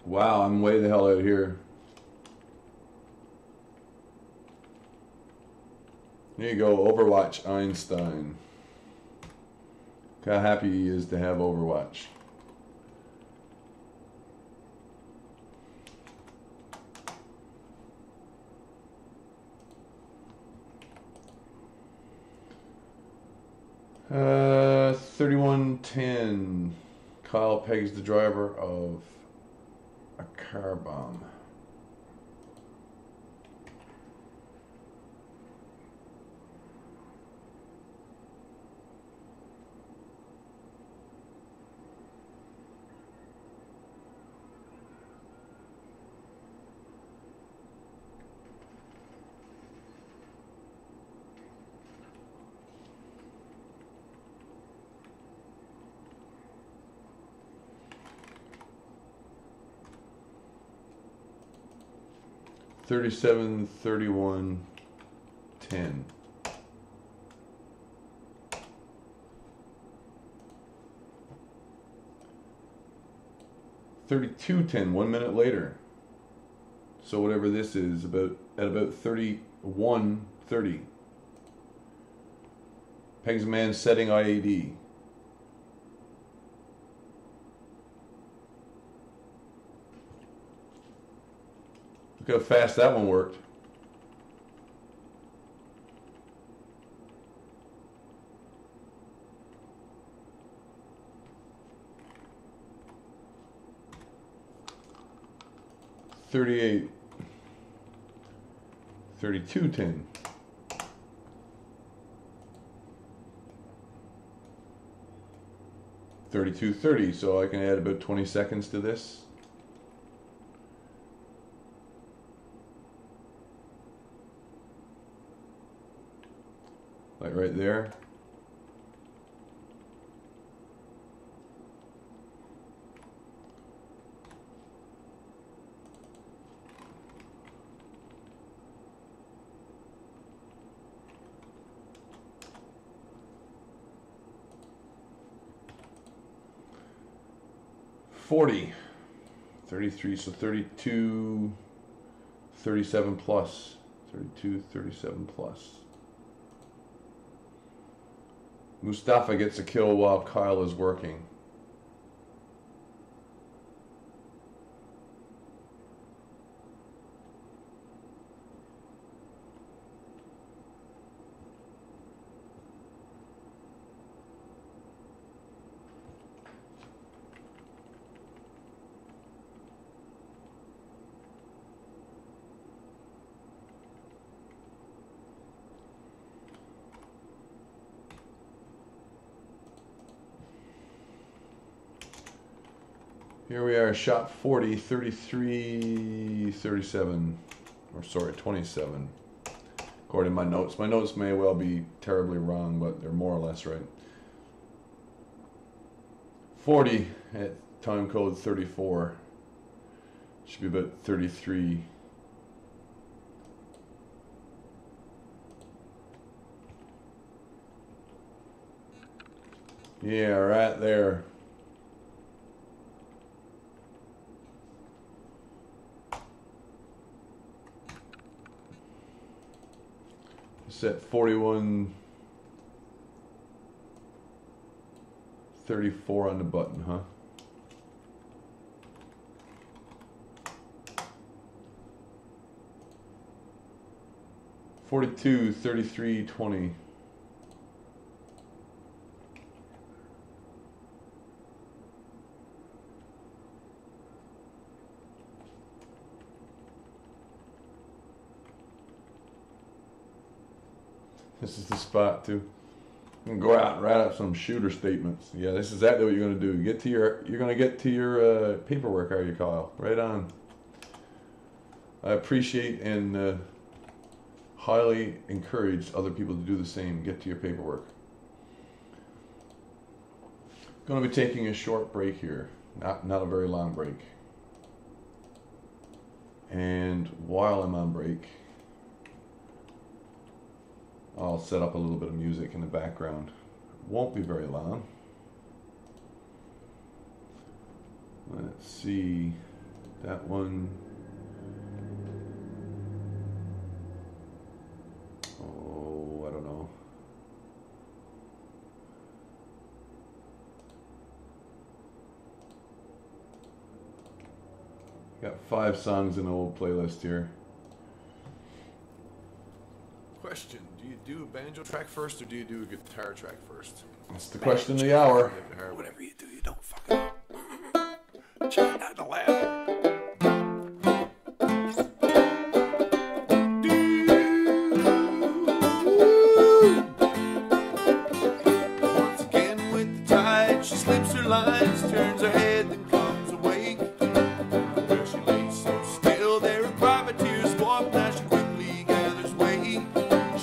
[SPEAKER 1] Wow, I'm way the hell out here. There you go, Overwatch Einstein. Look how happy he is to have Overwatch. Uh, 3110. Kyle pegs the driver of a car bomb. $37, 31, 10. $32.10, 1 minute later. So whatever this is, at about 31:30. Pegs a man setting IAD. Look how fast that one worked. $38, 32.10. $32.30, so I can add about 20 seconds to this. Like right there. $40, 33, so 32, 37 plus, 32, 37 plus. Mustafa gets a kill while Kyle is working. Here we are, shot 40, 33, 37, or sorry, 27, according to my notes. My notes may well be terribly wrong, but they're more or less right. 40 at time code 34. Should be about 33. Yeah, right there. Set 41.34 on the button, huh? $42.33.20. This is the spot too. You can go out and write out some shooter statements. Yeah, this is exactly what you're going to do. You're going to get to your paperwork, are you, Kyle? Right on. I appreciate and highly encourage other people to do the same. Get to your paperwork. Going to be taking a short break here. Not a very long break. And while I'm on break, I'll set up a little bit of music in the background. Won't be very long. Let's see. That one. Oh, I don't know. Got 5 songs in the old playlist here.
[SPEAKER 2] Question, do you do a banjo track first or do you do a guitar track first?
[SPEAKER 1] That's the question of the hour.
[SPEAKER 2] Whatever you do, you don't fuck it up. Try not to laugh. Once again with the tide, she slips her lines, turns her head, then comes awake. Where she lays so still, there are private tears fall. Now she quickly gathers weight.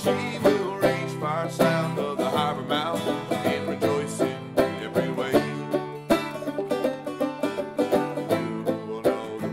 [SPEAKER 2] She will range far sound of the harbor mouth and rejoice in every way. You will know the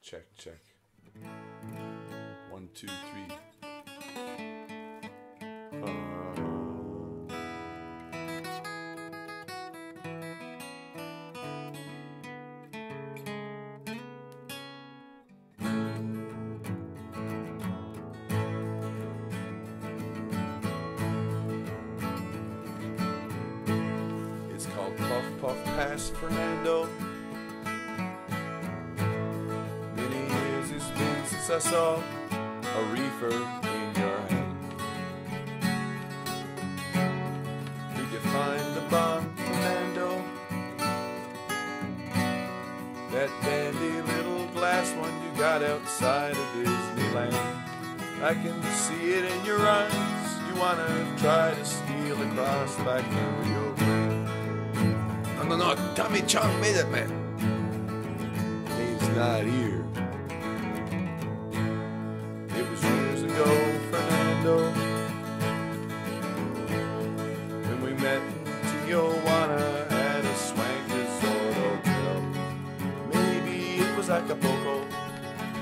[SPEAKER 2] check, check. 1, 2, 3. It's called Puff Puff Pass Fernando. Many years it's been since I saw a reefer in your hand. Did you find the bomb, Fernando? That dandy little glass one you got outside of Disneyland. I can see it in your eyes. You wanna try to steal across back to your friend.
[SPEAKER 3] No, Tommy Chong made it, man.
[SPEAKER 2] He's not here. It was years ago, Fernando, when we met in Tijuana at a swank resort hotel. Maybe it was Acapulco.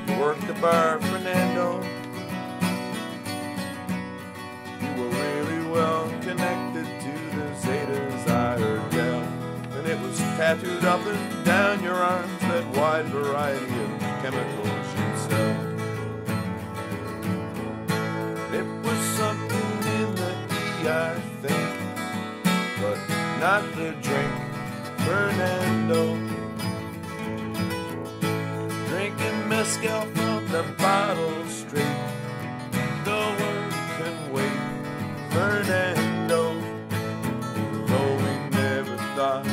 [SPEAKER 2] You worked the bar, Fernando. You were really well connected to the Zetas, I heard tell. And it was tattooed up and down your arms, that wide variety of chemicals you'd sell. It was something in the E, I think, but not the drink, Fernando. Drinking mezcal from the bottle straight, the word can wait, Fernando. Though we never thought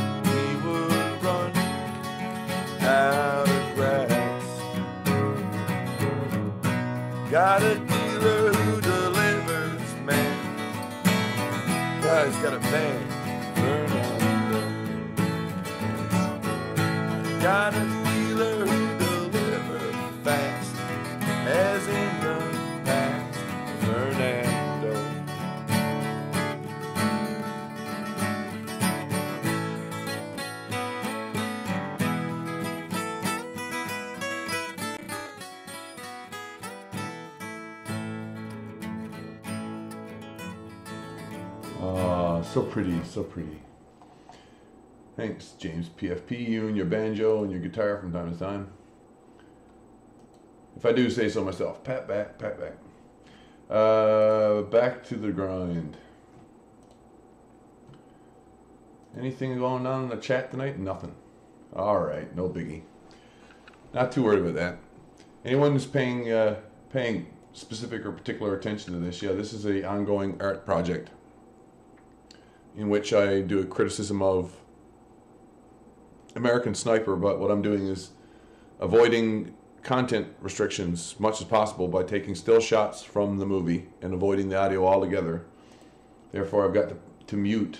[SPEAKER 2] out of grass. Got a dealer who delivers, man. Guy's got a van, Fernando. Got a dealer who delivers fast, as in the past, Fernando.
[SPEAKER 1] So pretty, so pretty. Thanks, James PFP, you and your banjo and your guitar from time to time. If I do say so myself, pat back, pat back. Back to the grind. Anything going on in the chat tonight? Nothing. All right, no biggie. Not too worried about that. Anyone who's paying specific or particular attention to this, yeah, this is an ongoing art project in which I do a criticism of American Sniper, but what I'm doing is avoiding content restrictions as much as possible by taking still shots from the movie and avoiding the audio altogether. Therefore, I've got to mute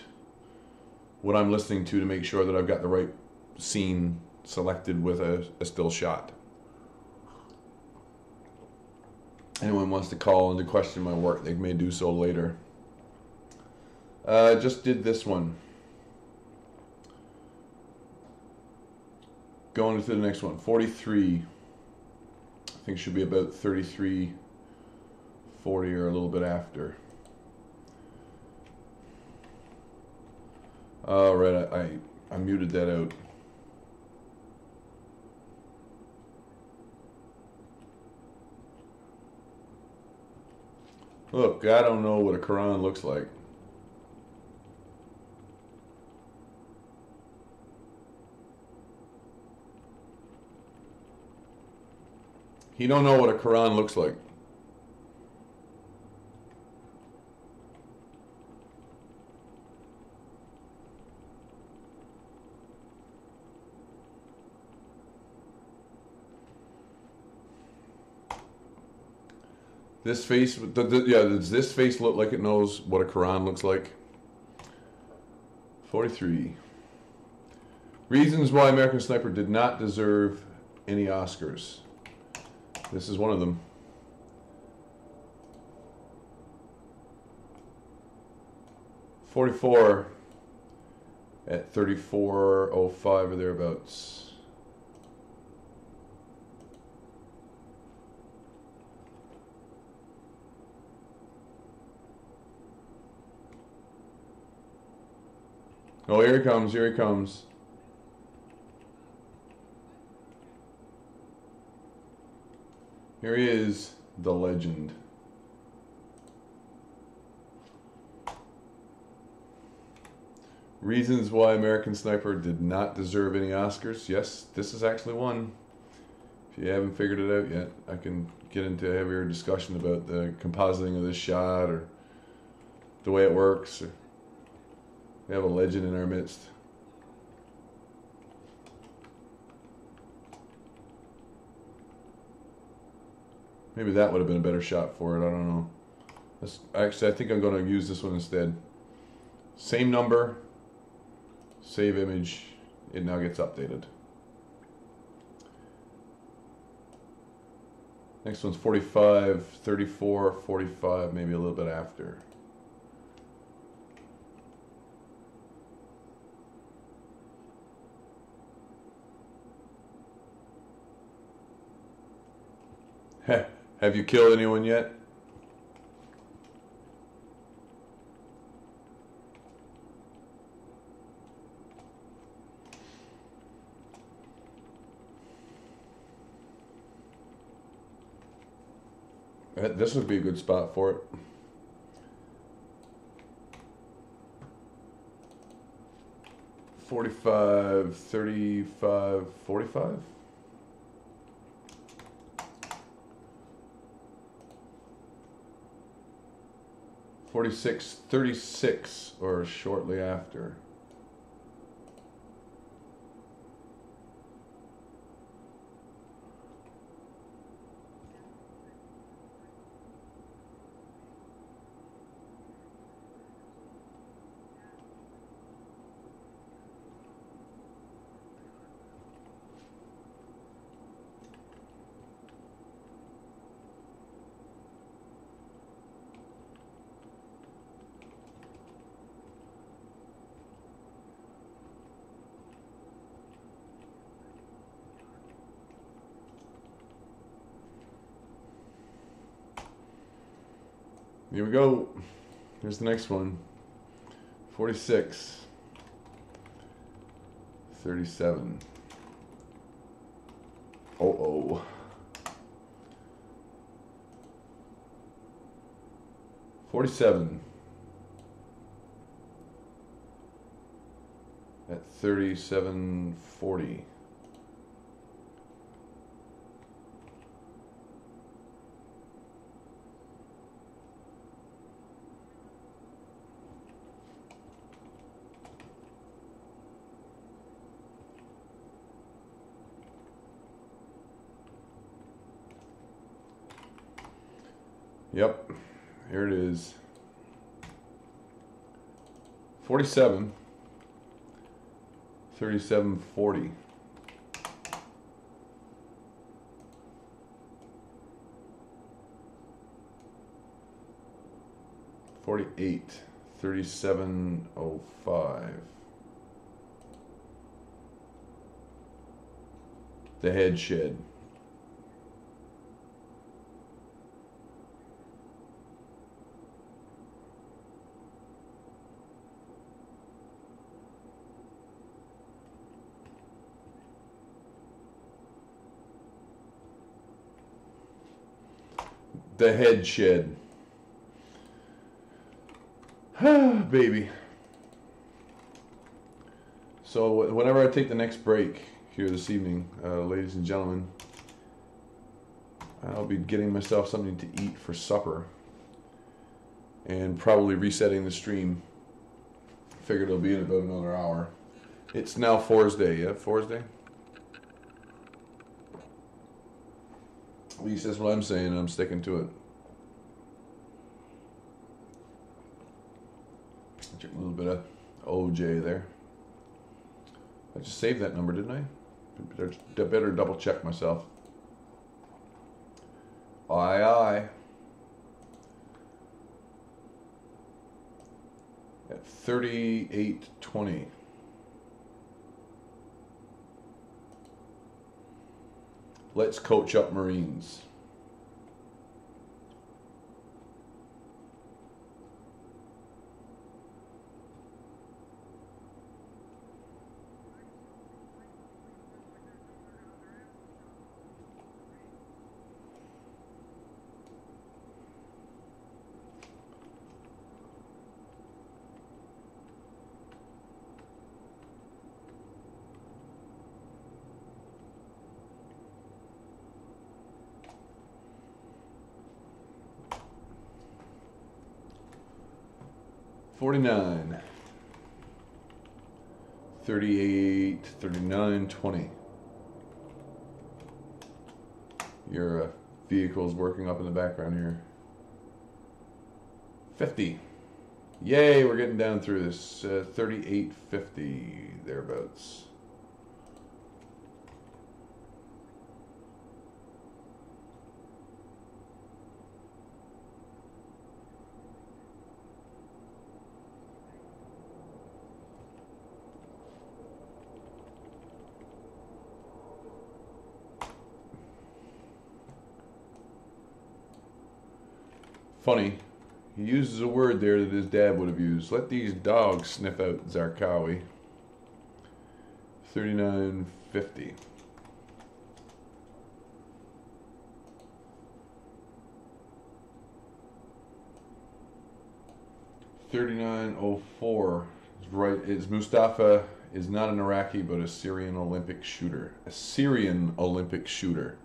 [SPEAKER 1] what I'm listening to make sure that I've got the right scene selected with a still shot. Anyone wants to call and to question my work, they may do so later. Just did this one. Going to the next one. 43. I think should be about 33, 40 or a little bit after. All right, I muted that out. Look, I don't know what a Quran looks like. He don't know what a Quran looks like. This face, yeah, does this face look like it knows what a Quran looks like? 43. Reasons why American Sniper did not deserve any Oscars. This is one of them. .44 at 34:05 or thereabouts. Oh, here he comes. Here he comes. Here he is, the legend. Reasons why American Sniper did not deserve any Oscars. Yes, this is actually one. If you haven't figured it out yet, I can get into a heavier discussion about the compositing of this shot or the way it works. We have a legend in our midst. Maybe that would have been a better shot for it. I don't know. Actually, I think I'm going to use this one instead. Same number, save image. It now gets updated. Next one's 45, 34, 45, maybe a little bit after. Have you killed anyone yet? This would be a good spot for it. $45, 35, 45. 46, 36, or shortly after. Here we go. Here's the next one. 46. 37. Uh-oh. 47. At 37.40. Yep, here it is. 47, 37.40. 48, 37.05. The head shed. The head shed. Baby. So whenever I take the next break here this evening, ladies and gentlemen, I'll be getting myself something to eat for supper and probably resetting the stream. Figured it'll be in about another hour. It's now Thursday, yeah? Thursday? At least that's what I'm saying, and I'm sticking to it. Check a little bit of OJ there. I just saved that number, didn't I? Better double check myself. Aye, aye. At 38.20. Let's coach up Marines. 49. 38, 39, 20. Your vehicle's working up in the background here. 50. Yay, we're getting down through this. 38, 50, thereabouts. Funny, he uses a word there that his dad would have used. Let these dogs sniff out Zarqawi. 39.50. $39.04. Right, is Mustafa is not an Iraqi but a Syrian Olympic shooter. A Syrian Olympic shooter.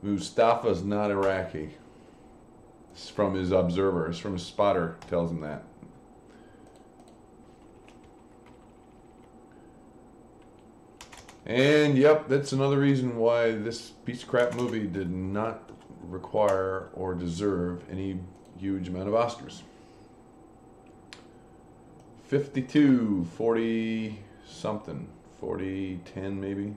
[SPEAKER 1] Mustafa's not Iraqi. It's from his observer. It's from his spotter. Tells him that. And yep, that's another reason why this piece of crap movie did not require or deserve any huge amount of Oscars. 52, 40 something, 40, 10 maybe.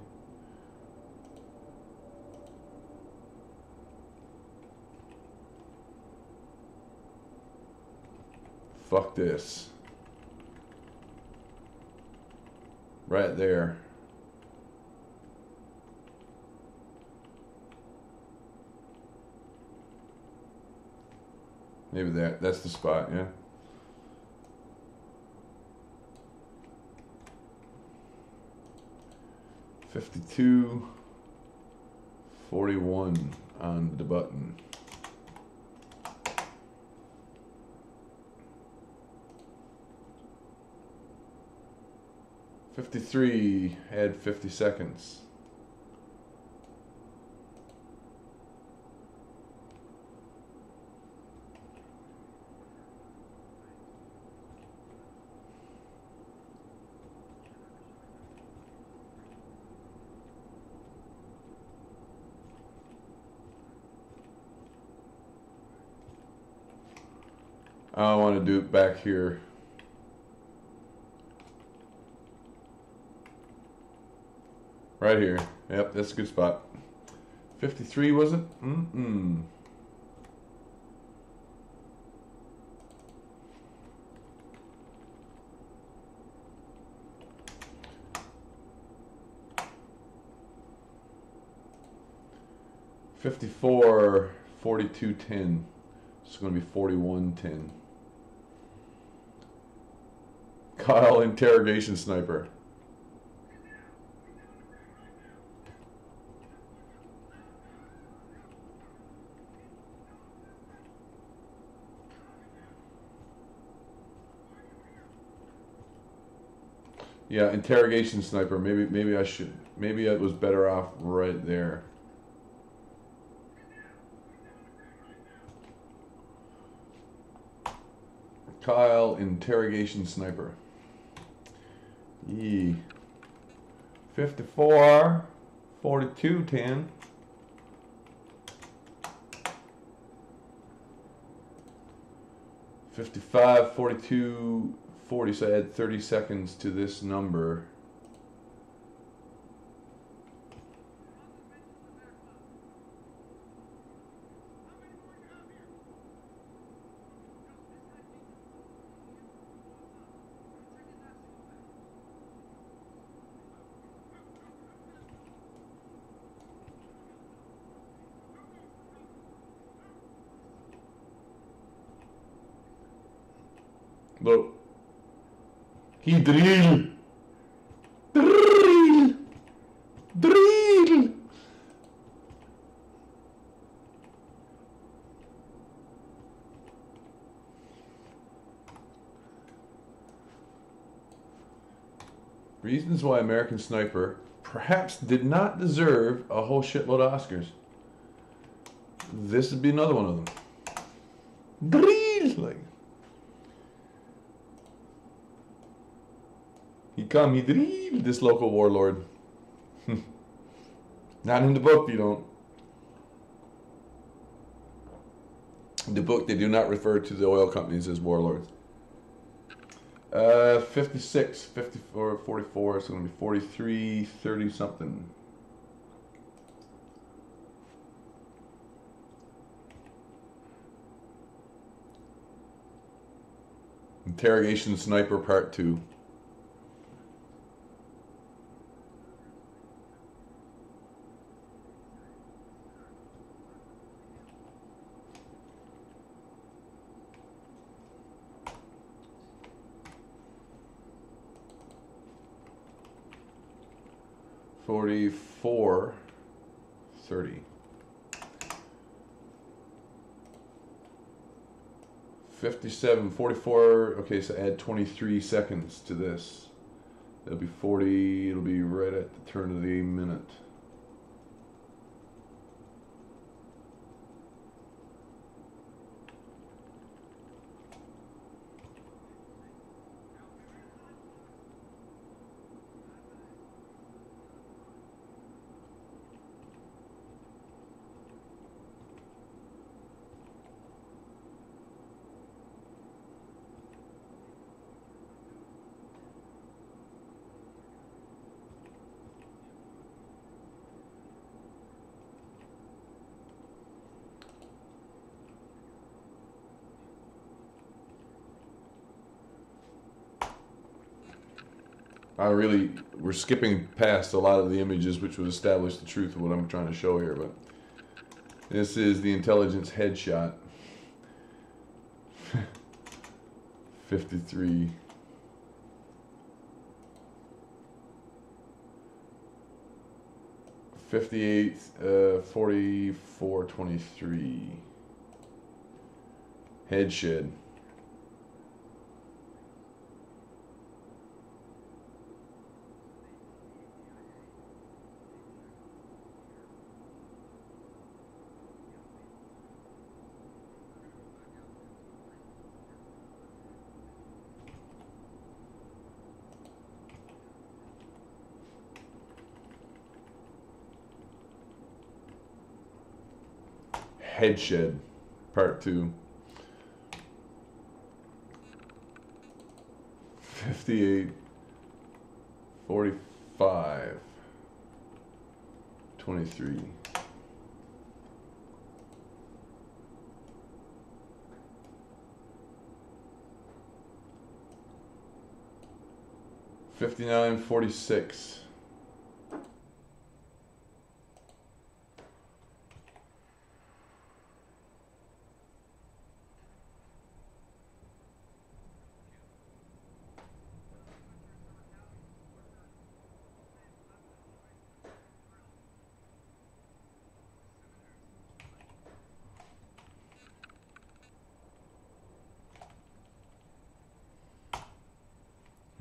[SPEAKER 1] Fuck this. Right there. Maybe that's the spot, yeah. $52, 41 on the button. $53, add 50 seconds. I want to do it back here. Right here. Yep, that's a good spot. 53, was it? Mm-mm. $54, 42.10. It's going to be 41.10. Kyle, interrogation sniper. Yeah, interrogation sniper. Maybe I should. Maybe I was better off right there. Kyle, interrogation sniper. Yee. 54, 42, 10. $55, 42, 40. So I add 30 seconds to this number. Look, he drill. Reasons why American Sniper perhaps did not deserve a whole shitload of Oscars. This would be another one of them. Drill! Like, he drilled this local warlord. Not in the book, you don't. In the book, they do not refer to the oil companies as warlords. 56, 54, 44, it's going to be 43, 30 something. Interrogation Sniper Part 2. $44.30. 57, 44. Okay, so add 23 seconds to this. It'll be 40. It'll be right at the turn of the minute. We're skipping past a lot of the images which would establish the truth of what I'm trying to show here, but this is the intelligence headshot. 53. $58, 44.23. Head shed. Headshed, Part 2. 58, 45, 23. $59.46.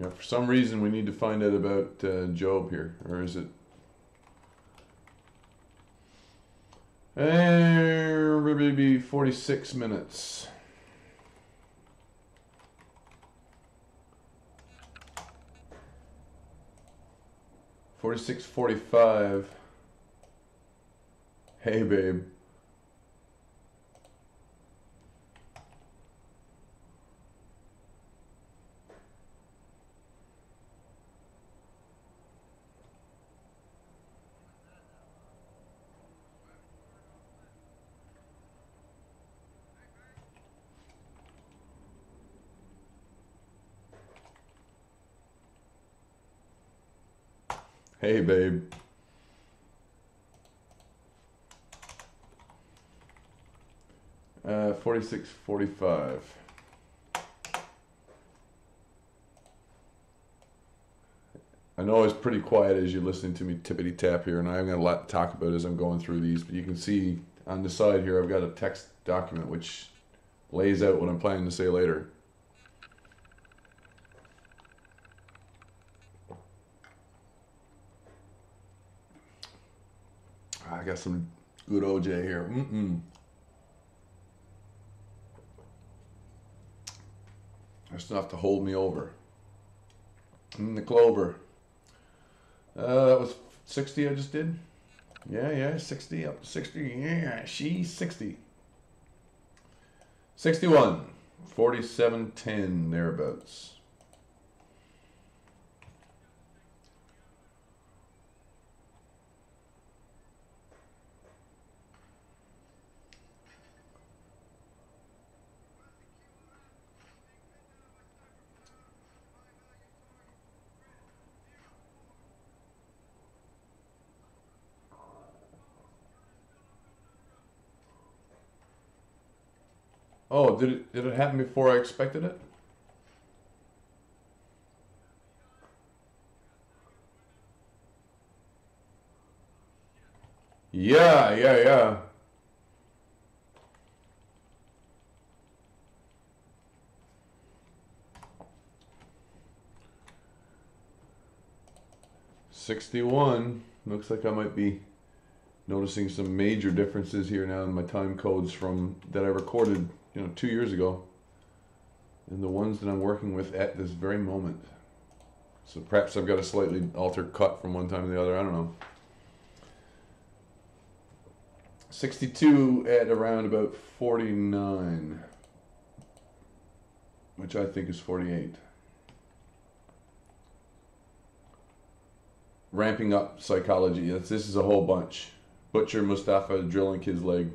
[SPEAKER 1] Yeah, for some reason we need to find out about Job here, or is it? Maybe 46 minutes. $46.45. Hey, babe. Hey, babe. $46.45. I know it's pretty quiet as you're listening to me tippity tap here, and I have got a lot to talk about as I'm going through these, but you can see on the side here I've got a text document which lays out what I'm planning to say later. got some good OJ here. That's enough to hold me over. In the clover. That was 60 I just did. Yeah, 60 up to 60. Yeah, she's 60. 61. 47.10 thereabouts. Oh, did it happen before I expected it? Yeah. 61. Looks like I might be noticing some major differences here now in my time codes from that I recorded, 2 years ago, and the ones that I'm working with at this very moment. So perhaps I've got a slightly altered cut from one time to the other. I don't know. 62 at around about 49, which I think is 48. Ramping up psychology. This is a whole bunch. Butcher, Mustafa, drilling kid's leg.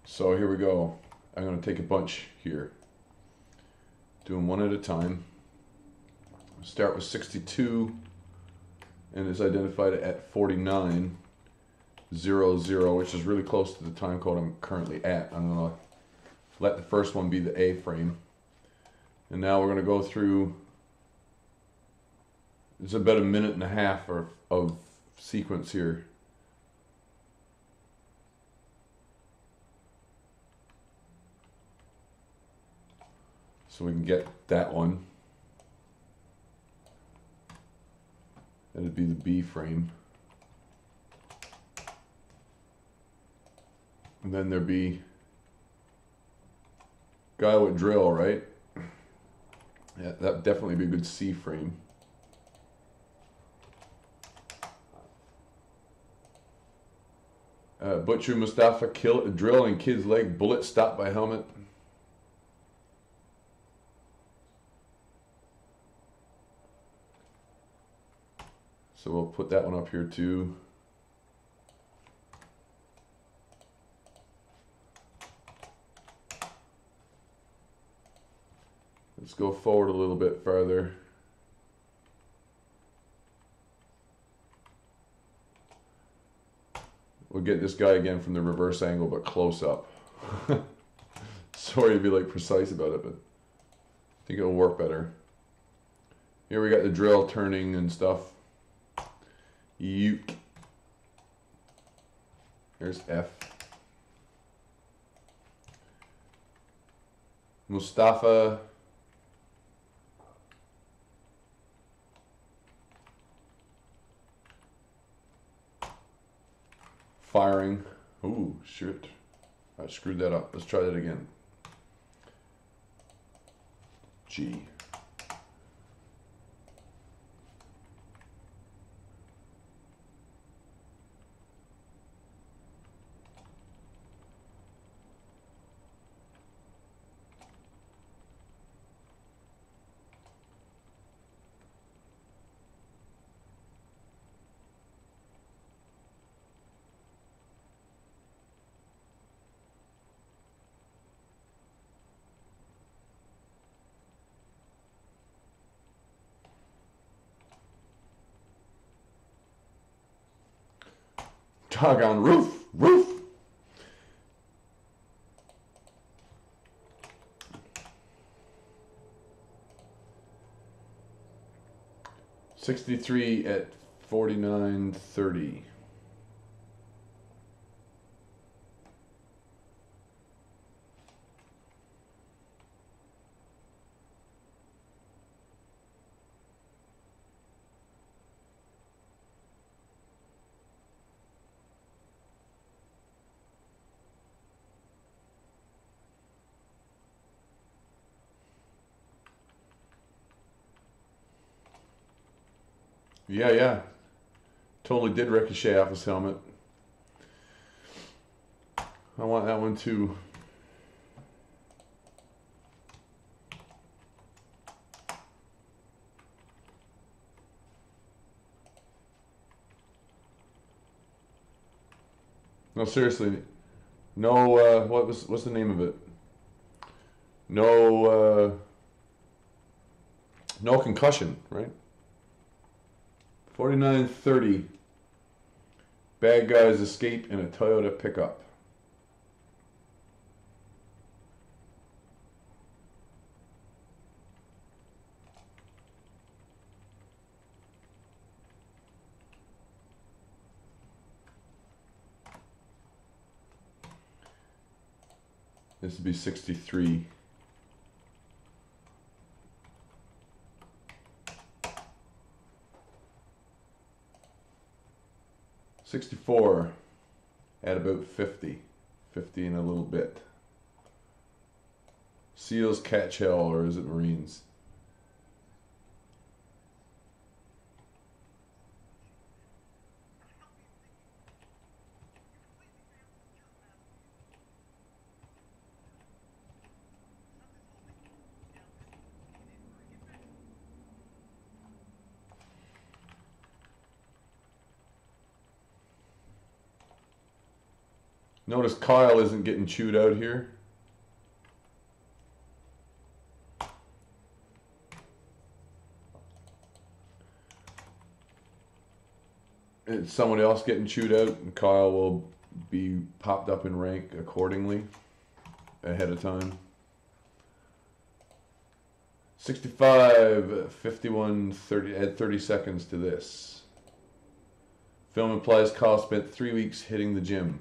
[SPEAKER 1] So here we go. I'm going to take a bunch here. Doing one at a time. Start with 62 and is identified at 49.00, which is really close to the time code I'm currently at. I'm going to let the first one be the A frame. And now we're going to go through, it's about a minute and a half of sequence here. So we can get that one. That'd be the B frame. And then there'd be guy with drill, right? Yeah, that'd definitely be a good C frame. Butcher Mustafa drill in kid's leg, bullet stopped by helmet. So we'll put that one up here too. Let's go forward a little bit further. We'll get this guy again from the reverse angle, but close up. Sorry to be like precise about it, but I think it'll work better. Here we got the drill turning and stuff. Uke. Here's F. Mustafa. Firing. Ooh, shit. I screwed that up. Let's try that again. G. Doggone roof. 63 at 49.30. Yeah. Totally did ricochet off his helmet. I want that one too. No, seriously. No, what's the name of it? No concussion, right? 49.30. Bad guys escape in a Toyota pickup. This would be 63. $64 at about 50. 50 and a little bit. SEALs catch hell, or is it Marines? Notice Kyle isn't getting chewed out here. It's someone else getting chewed out, and Kyle will be popped up in rank accordingly ahead of time. 65, 51, 30, add 30 seconds to this. Film implies Kyle spent 3 weeks hitting the gym.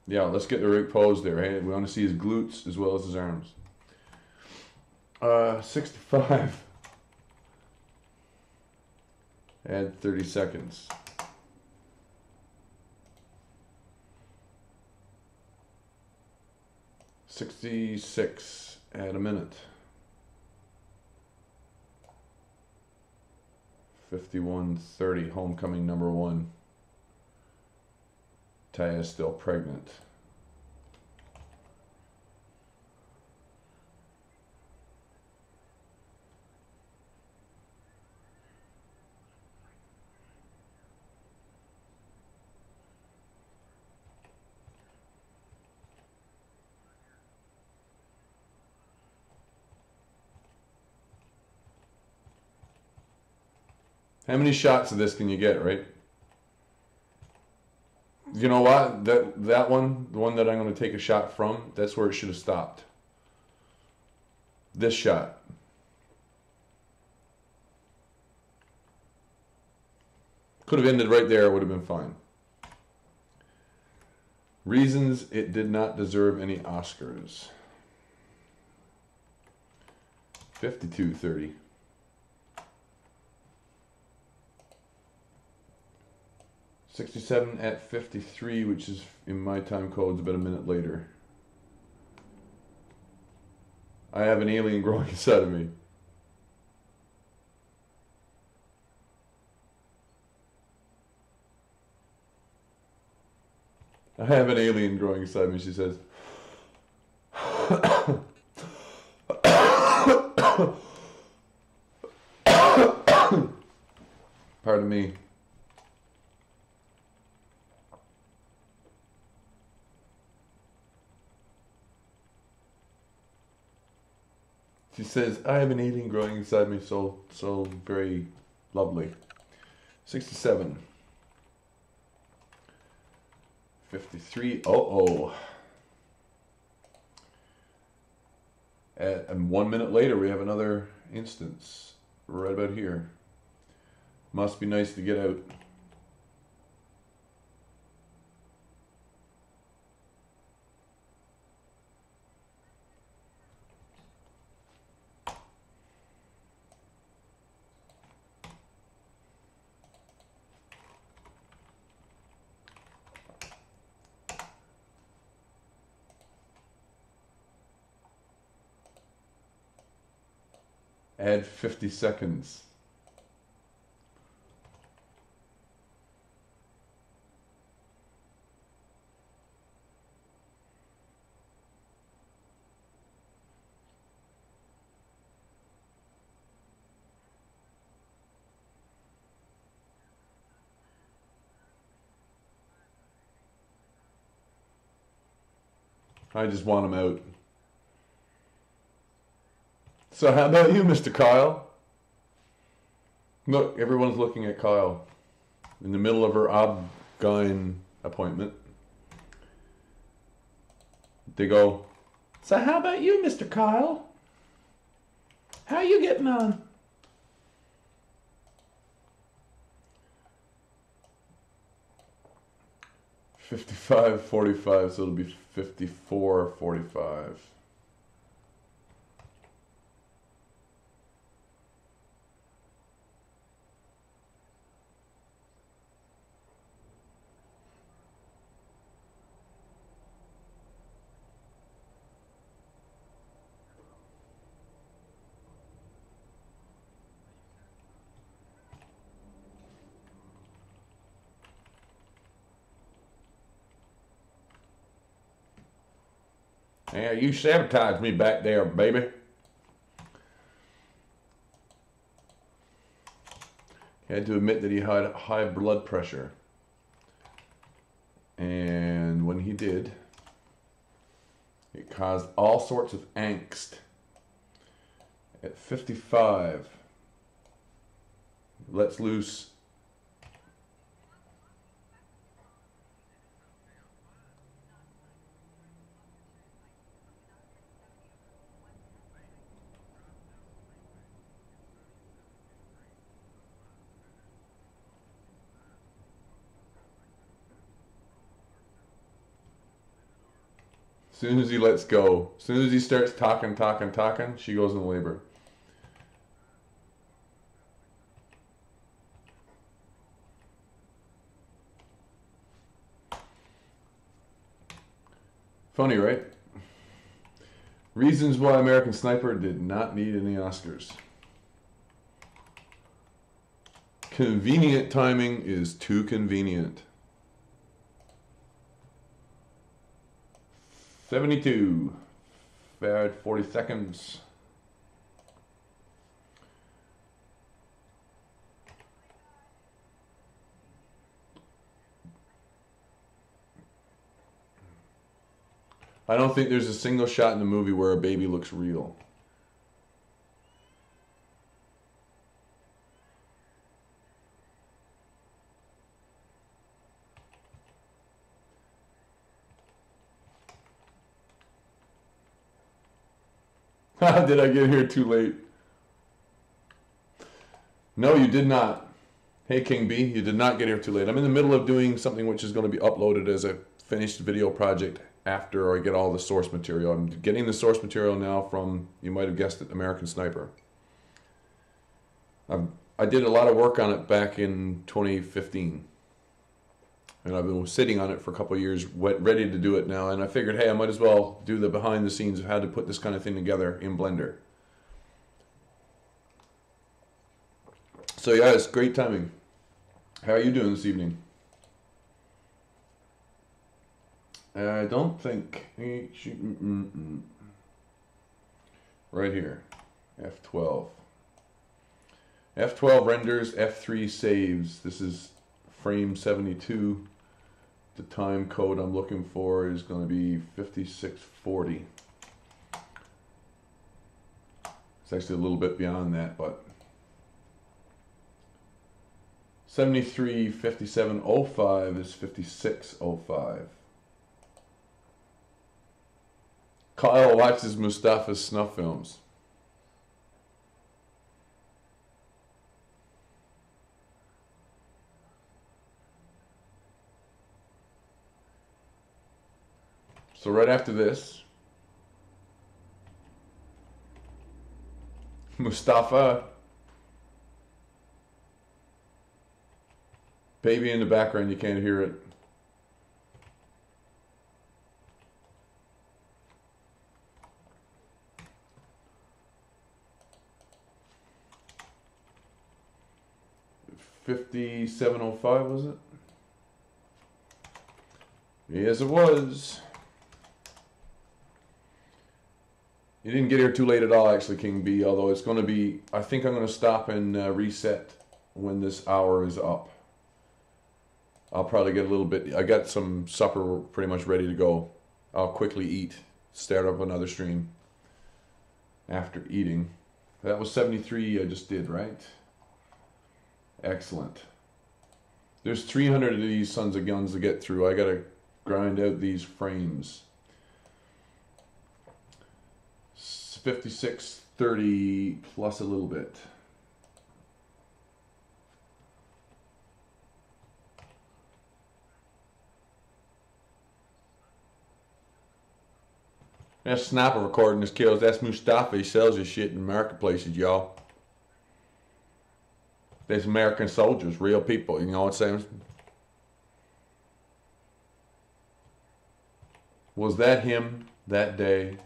[SPEAKER 1] Yeah, let's get the right pose there. Hey? We want to see his glutes as well as his arms. 65. Add 30 seconds. 66. Add a minute. 51:30. Homecoming number 1. Taya is still pregnant. How many shots of this can you get, right? You know what? That one, the one that I'm going to take a shot from, that's where it should have stopped. This shot. Could have ended right there, it would have been fine. Reasons it did not deserve any Oscars. 52:30. 67 at 53, which is in my time codes about a minute later. I have an alien growing inside of me. I have an alien growing inside me, she says. Pardon me. She says, I have an alien growing inside me, so very lovely. 67. 53. And 1 minute later, we have another instance right about here. Must be nice to get out. Add 50 seconds. I just want him out. So how about you, Mr. Kyle? Look, everyone's looking at Kyle in the middle of her Obgyn appointment. They go, so how about you, Mr. Kyle? How are you getting on? $55.45, so it'll be $54.45. Yeah, you sabotaged me back there, baby. He had to admit that he had high blood pressure. And when he did, it caused all sorts of angst. At 55, lets loose as soon as he lets go, as soon as he starts talking, she goes in labor. Funny, right? Reasons why American Sniper did not need any Oscars. Convenient timing is too convenient. 72. Bad 40 seconds. I don't think there's a single shot in the movie where a baby looks real. Did I get here too late? No, you did not. Hey, King B, you did not get here too late. I'm in the middle of doing something which is going to be uploaded as a finished video project after I get all the source material. I'm getting the source material now from, you might have guessed it, American Sniper. I did a lot of work on it back in 2015. And I've been sitting on it for a couple of years, ready to do it now. And I figured, hey, I might as well do the behind the scenes of how to put this kind of thing together in Blender. So yeah, it's great timing. How are you doing this evening? I don't think... Right here. F12. F12 renders, F3 saves. This is frame 72. The time code I'm looking for is going to be 5640. It's actually a little bit beyond that, but 73.57.05 is 56.05. Kyle watches Mustafa's snuff films. So right after this, Mustafa, baby in the background, you can't hear it. $57.05 was it? Yes, it was. You didn't get here too late at all, actually, King B, although it's going to be, I think I'm going to stop and reset when this hour is up. I'll probably get a little bit, I got some supper pretty much ready to go. I'll quickly eat, start up another stream after eating. That was 73 I just did, right? Excellent. There's 300 of these sons of guns to get through. I got to grind out these frames. 56.30 plus a little bit. That sniper recording his kills. That's Mustafa. He sells his shit in marketplaces, y'all. There's American soldiers, real people. You know what I'm saying? Was that him that day?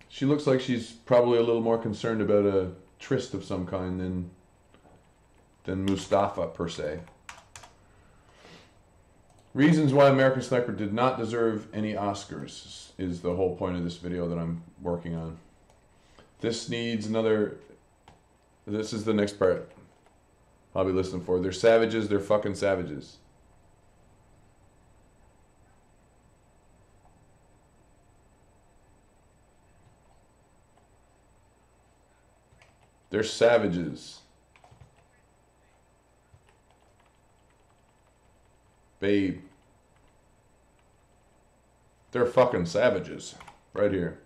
[SPEAKER 1] She looks like she's probably a little more concerned about a tryst of some kind than Mustafa per se. Reasons why American Sniper did not deserve any Oscars is the whole point of this video that I'm working on. This needs another... This is the next part I'll be listening for. They're savages, they're fucking savages. They're savages. Babe. They're fucking savages. Right here.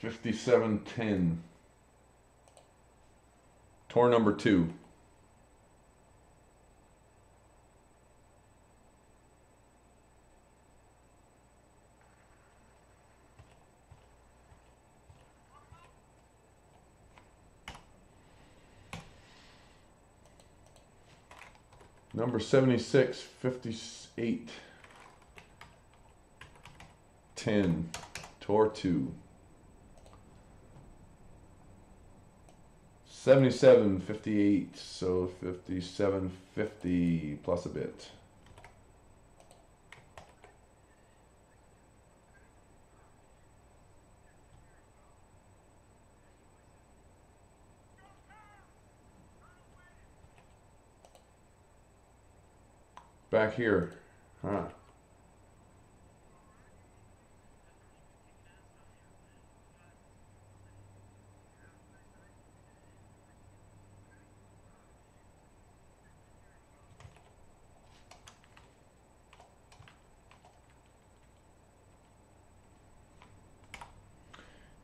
[SPEAKER 1] $57.10. Tour number 2. Number 76, 58, 10, Tour 2. 77, 58, so 57, 50 plus a bit. Back here, huh?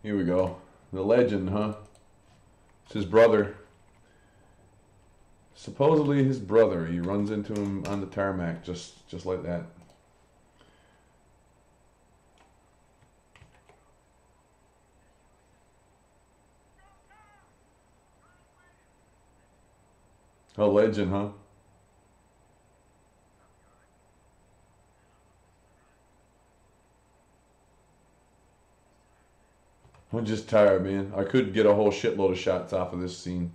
[SPEAKER 1] Here we go. The legend, huh? It's his brother. Supposedly his brother. He runs into him on the tarmac just like that. A legend, huh? I'm just tired, man. I could get a whole shitload of shots off of this scene.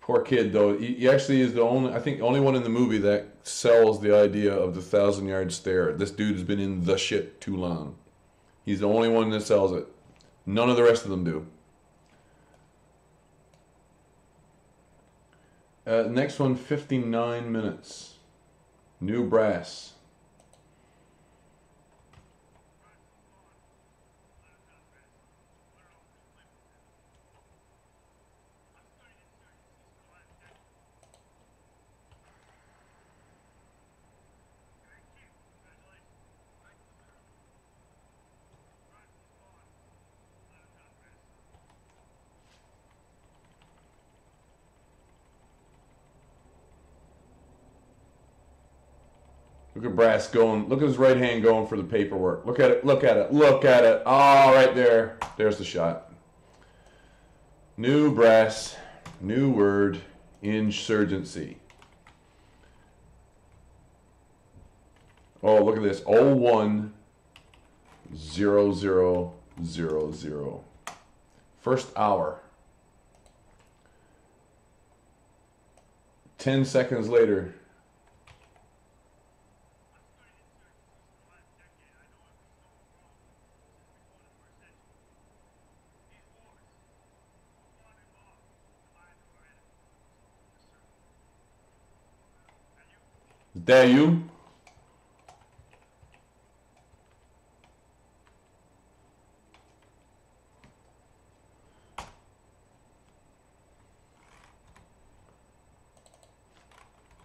[SPEAKER 1] Poor kid, though. He actually is the only, I think, only one in the movie that sells the idea of the 1,000-yard stare. This dude has been in the shit too long. He's the only one that sells it. None of the rest of them do. Next one, 59 minutes. New brass. Look at Brass going. Look at his right hand going for the paperwork. Look at it. Look at it. Look at it. Oh, right there. There's the shot. New Brass. New word. Insurgency. Oh, look at this. 010000. First hour. 10 seconds later. Is that you?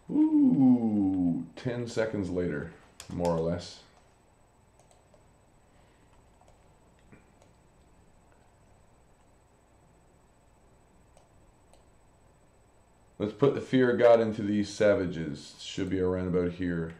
[SPEAKER 1] Ooh, 10 seconds later, more or less. Let's put the fear of God into these savages. Should be around about here.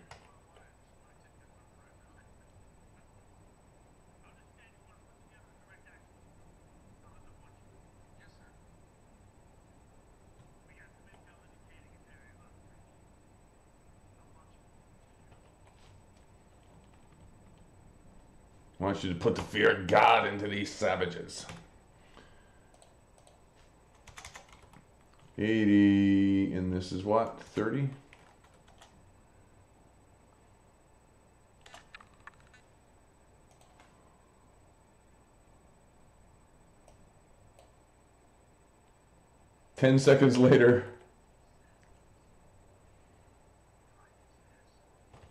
[SPEAKER 1] I want you to put the fear of God into these savages. 80, and this is what? 30? Ten seconds later.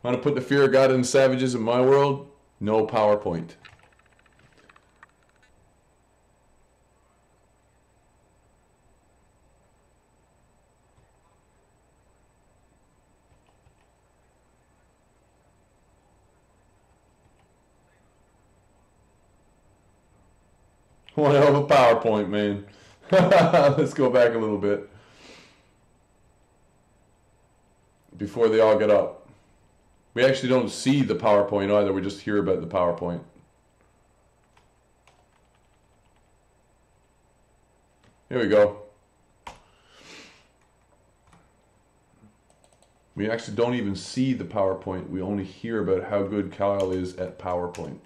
[SPEAKER 1] Want to put the fear of God in savages in my world? No PowerPoint. One hell of a PowerPoint, man. Let's go back a little bit. Before they all get up. We actually don't see the PowerPoint either. We just hear about the PowerPoint. Here we go. We actually don't even see the PowerPoint. We only hear about how good Kyle is at PowerPoint.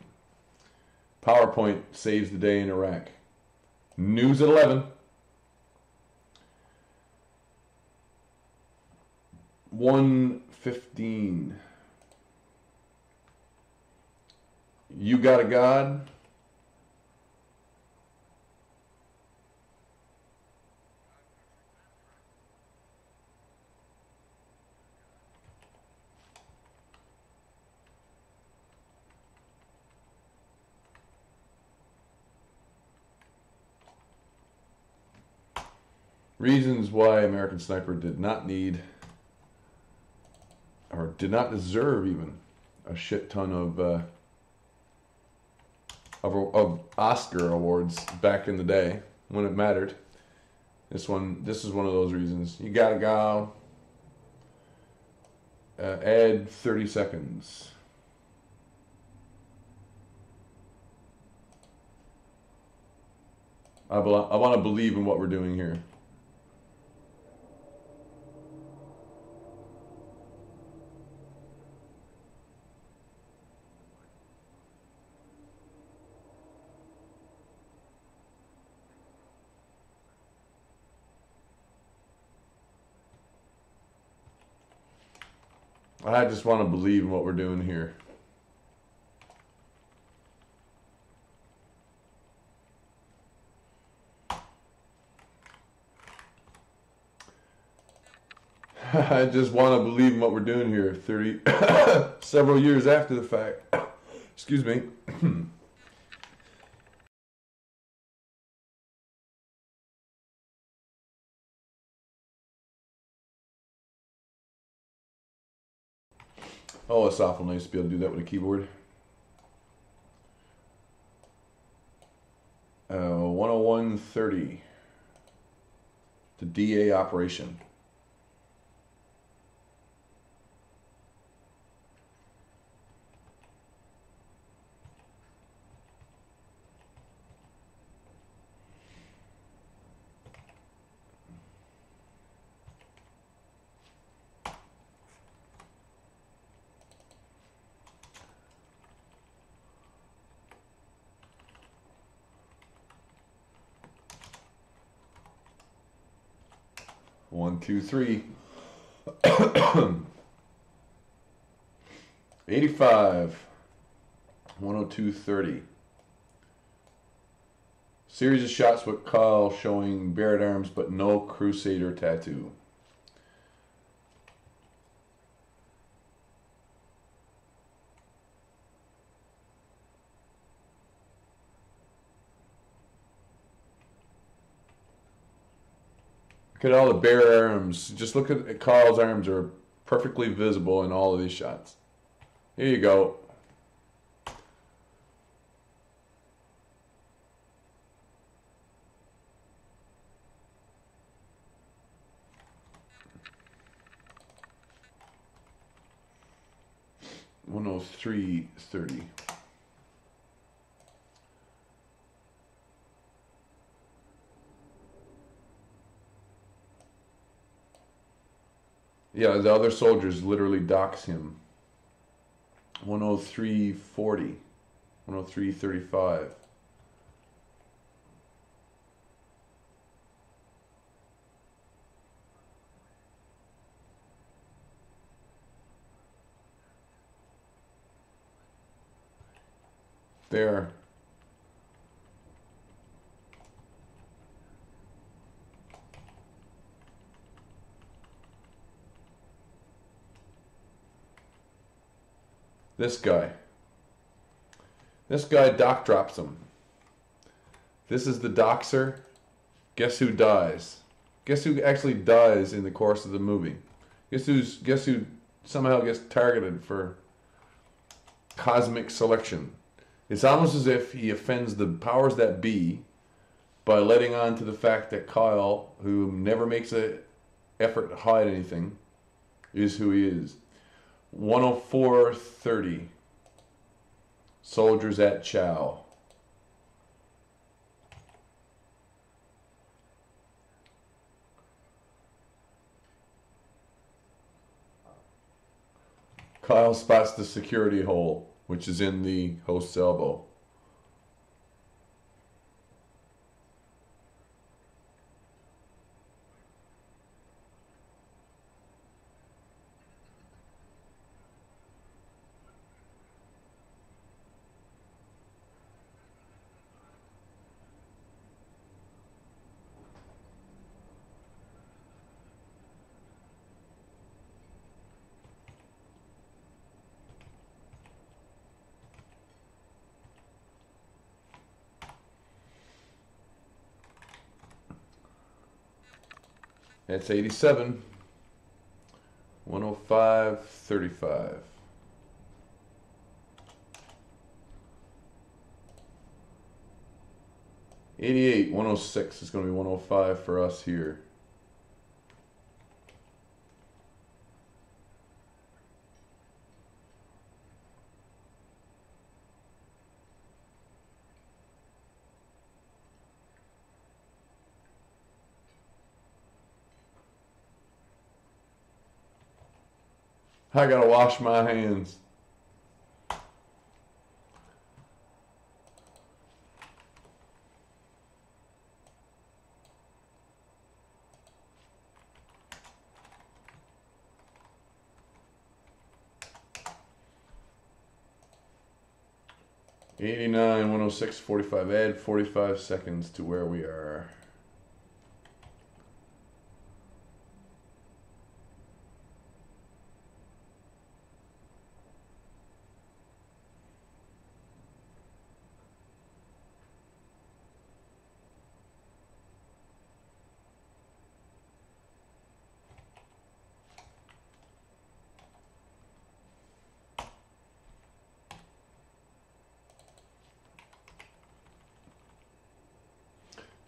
[SPEAKER 1] PowerPoint saves the day in Iraq. News at 11. 1:15. You got a God? Reasons why American Sniper did not need, or did not deserve even, a shit ton of Oscar awards back in the day when it mattered. This is one of those reasons. You gotta go. Add 30 seconds. I want to believe in what we're doing here. I just want to believe in what we're doing here. I just want to believe in what we're doing here. 30, several years after the fact. Excuse me. Oh, it's awful nice to be able to do that with a keyboard. 101.30. The DA operation. One, two, three. 85. 102.30. Series of shots with Kyle showing bared arms but no Crusader tattoo. Look at all the bare arms. Just look at Kyle's arms are perfectly visible in all of these shots. Here you go. $103.30. Yeah, the other soldiers literally dox him. 103.40. 103.35. There. This guy. This guy doc drops him. This is the doxer. Guess who dies? Guess who actually dies in the course of the movie? Guess who somehow gets targeted for cosmic selection? It's almost as if he offends the powers that be by letting on to the fact that Kyle, who never makes an effort to hide anything, is who he is. 104.30. Soldiers at Chow. Kyle spots the security hole, which is in the host's elbow. That's 87. 105.35. $88. 106 is going to be 105 for us here. I gotta wash my hands. $89, 106, 45. Add 45 seconds to where we are.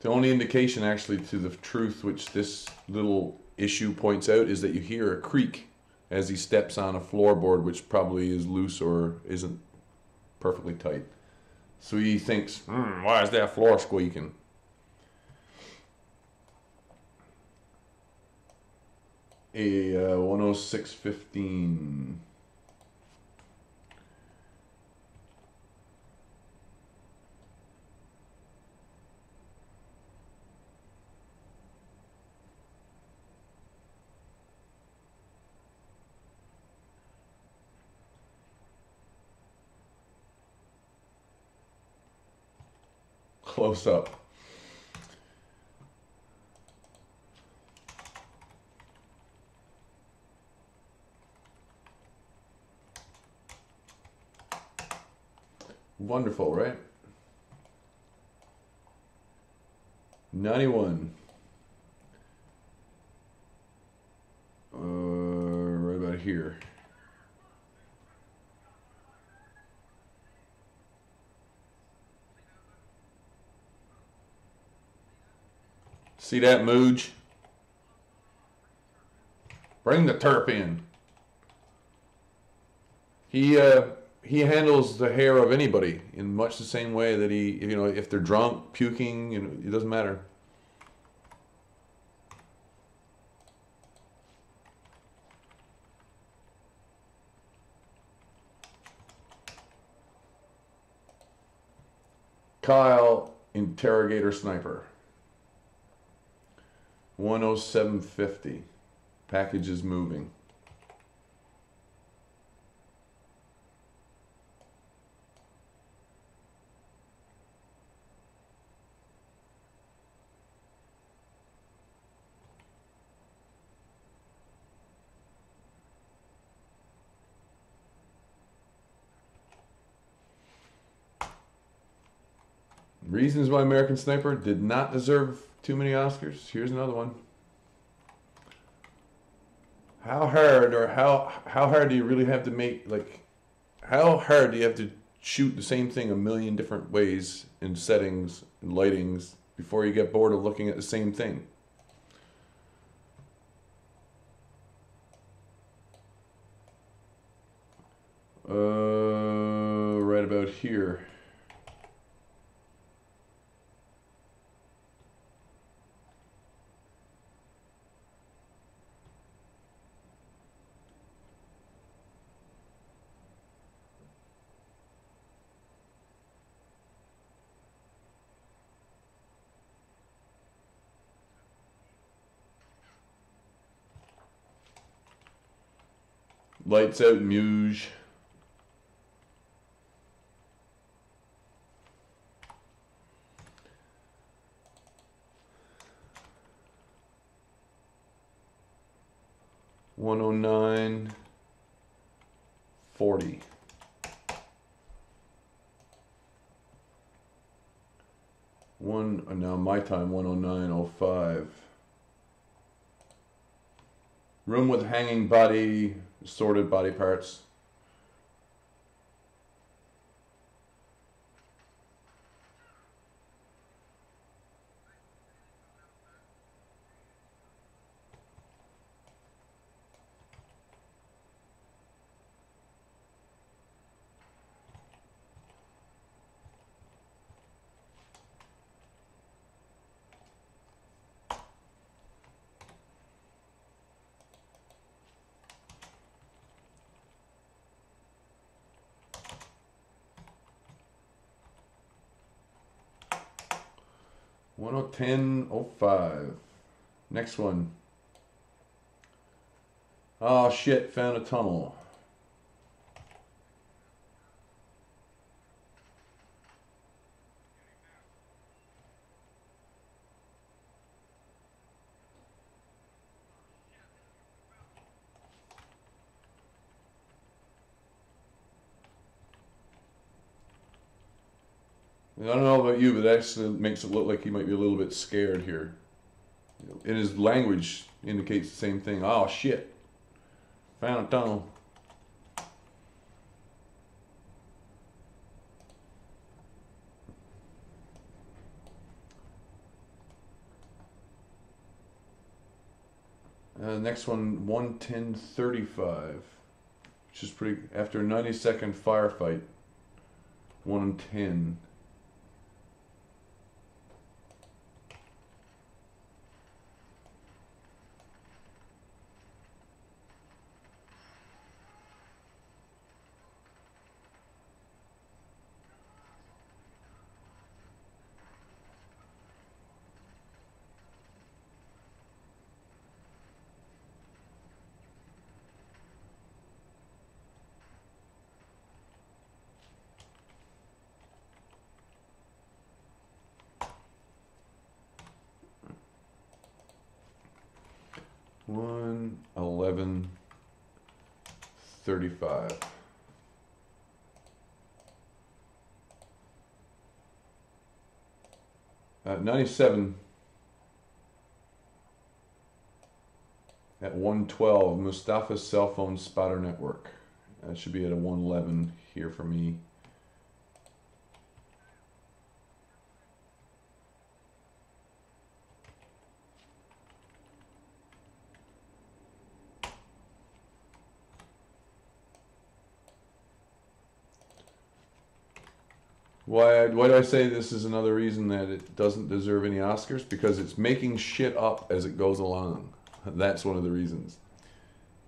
[SPEAKER 1] The only indication actually to the truth which this little issue points out is that you hear a creak as he steps on a floorboard which probably is loose or isn't perfectly tight. So he thinks, why is that floor squeaking? A 106.15. Close up. Wonderful, right? 91. Right about here. See that, Mooj? Bring the terp in. He handles the hair of anybody in much the same way that he, you know, if they're drunk, puking, you know, it doesn't matter. Kyle, interrogator sniper. 107.50. Package is moving. Reasons why American Sniper did not deserve too many Oscars. Here's another one. How hard do you really have to make, like, how hard do you have to shoot the same thing a million different ways in settings and lightings before you get bored of looking at the same thing? Right about here. Lights out, Muge. $109.40. Now my time, 109.05. Room with hanging body, assorted body parts. $110.05. Next one. Oh shit, found a tunnel. I don't know about you, but that actually makes it look like he might be a little bit scared here. And his language indicates the same thing. Oh shit. Found a tunnel. Next one, 110.35, which is pretty. After a 90-second firefight, 110. One 11:35. At 97 at 112, Mustafa's cell phone spotter network. That should be at a 111 here for me. Why do I say this is another reason that it doesn't deserve any Oscars? Because it's making shit up as it goes along. That's one of the reasons.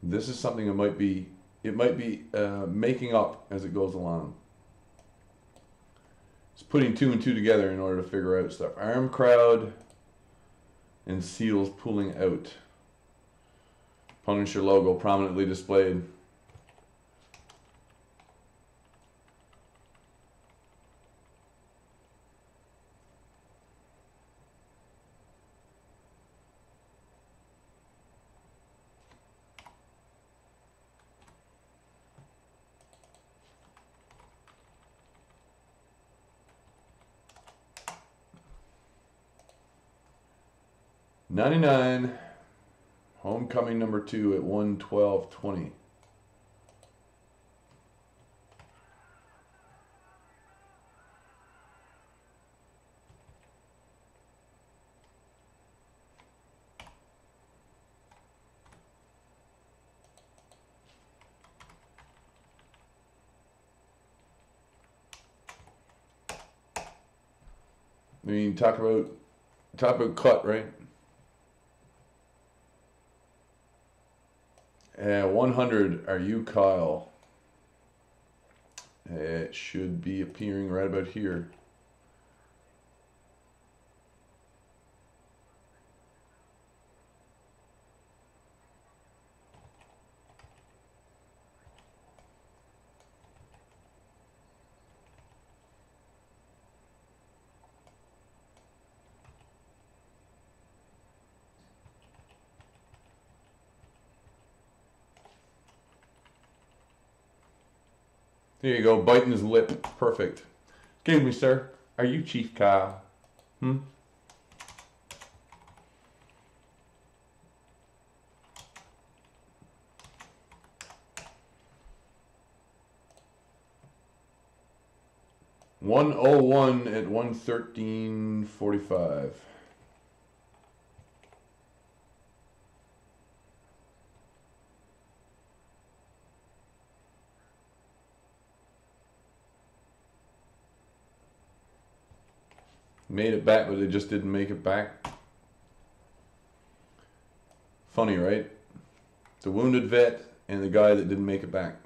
[SPEAKER 1] This is something that might be making up as it goes along. It's putting two and two together in order to figure out stuff. Armed crowd and seals pulling out. Punisher logo prominently displayed. $99. Homecoming number 2 at 112.20. I mean, talk about cut, right? 100, are you Kyle? It should be appearing right about here. There you go, biting his lip. Perfect. Excuse me, sir. Are you Chief Kyle? Hmm? $101 at 113.45. Made it back, but they just didn't make it back. Funny, right? The wounded vet and the guy that didn't make it back.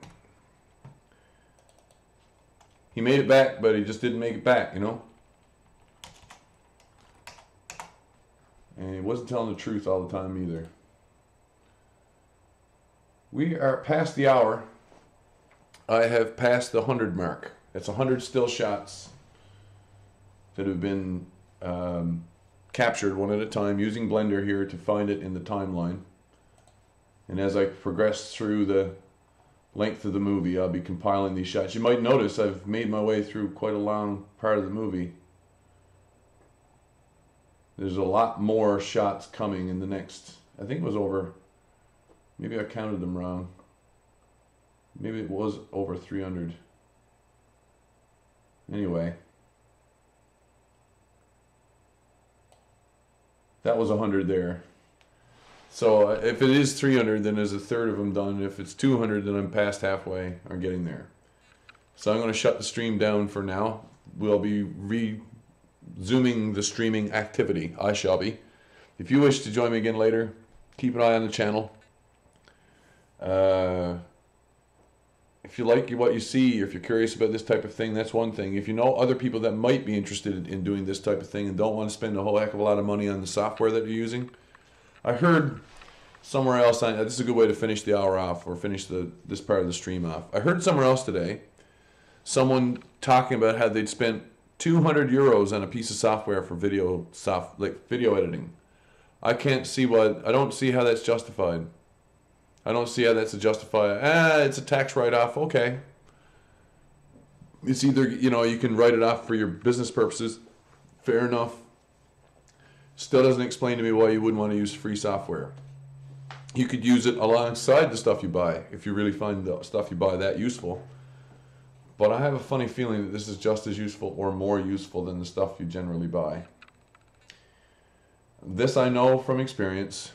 [SPEAKER 1] He made it back, but he just didn't make it back, you know? And he wasn't telling the truth all the time either. We are past the hour. I have passed the 100 mark. That's 100 still shots that have been captured one at a time using Blender here to find it in the timeline. And as I progress through the length of the movie, I'll be compiling these shots. You might notice I've made my way through quite a long part of the movie. There's a lot more shots coming in the next, I think it was over, maybe I counted them wrong. Maybe it was over 300. Anyway. That was 100 there. So if it is 300, then there's a third of them done. If it's 200, then I'm past halfway or getting there. So I'm going to shut the stream down for now. We'll be resuming the streaming activity. I shall be. If you wish to join me again later, keep an eye on the channel. If you like what you see, or if you're curious about this type of thing, that's one thing. If you know other people that might be interested in doing this type of thing and don't want to spend a whole heck of a lot of money on the software that you're using, I heard somewhere else, this is a good way to finish the hour off, or finish this part of the stream off. I heard somewhere else today, someone talking about how they'd spent 200 euros on a piece of software for video editing. I don't see how that's justified. I don't see how that's a justified. It's a tax write-off. Okay. It's either, you can write it off for your business purposes. Fair enough. Still doesn't explain to me why you wouldn't want to use free software. You could use it alongside the stuff you buy if you really find the stuff you buy that useful. But I have a funny feeling that this is just as useful or more useful than the stuff you generally buy. This I know from experience.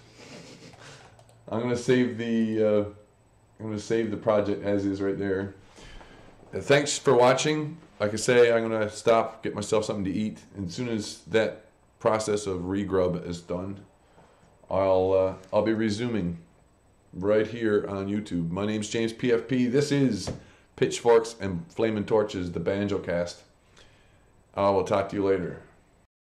[SPEAKER 1] I'm going to save the project as is right there. Thanks for watching. Like I say, I'm going to stop, get myself something to eat, and as soon as that process of regrub is done, I'll be resuming right here on YouTube. My name's James PFP. This is Pitchforks and Flaming Torches, the Banjocast. I will talk to you later.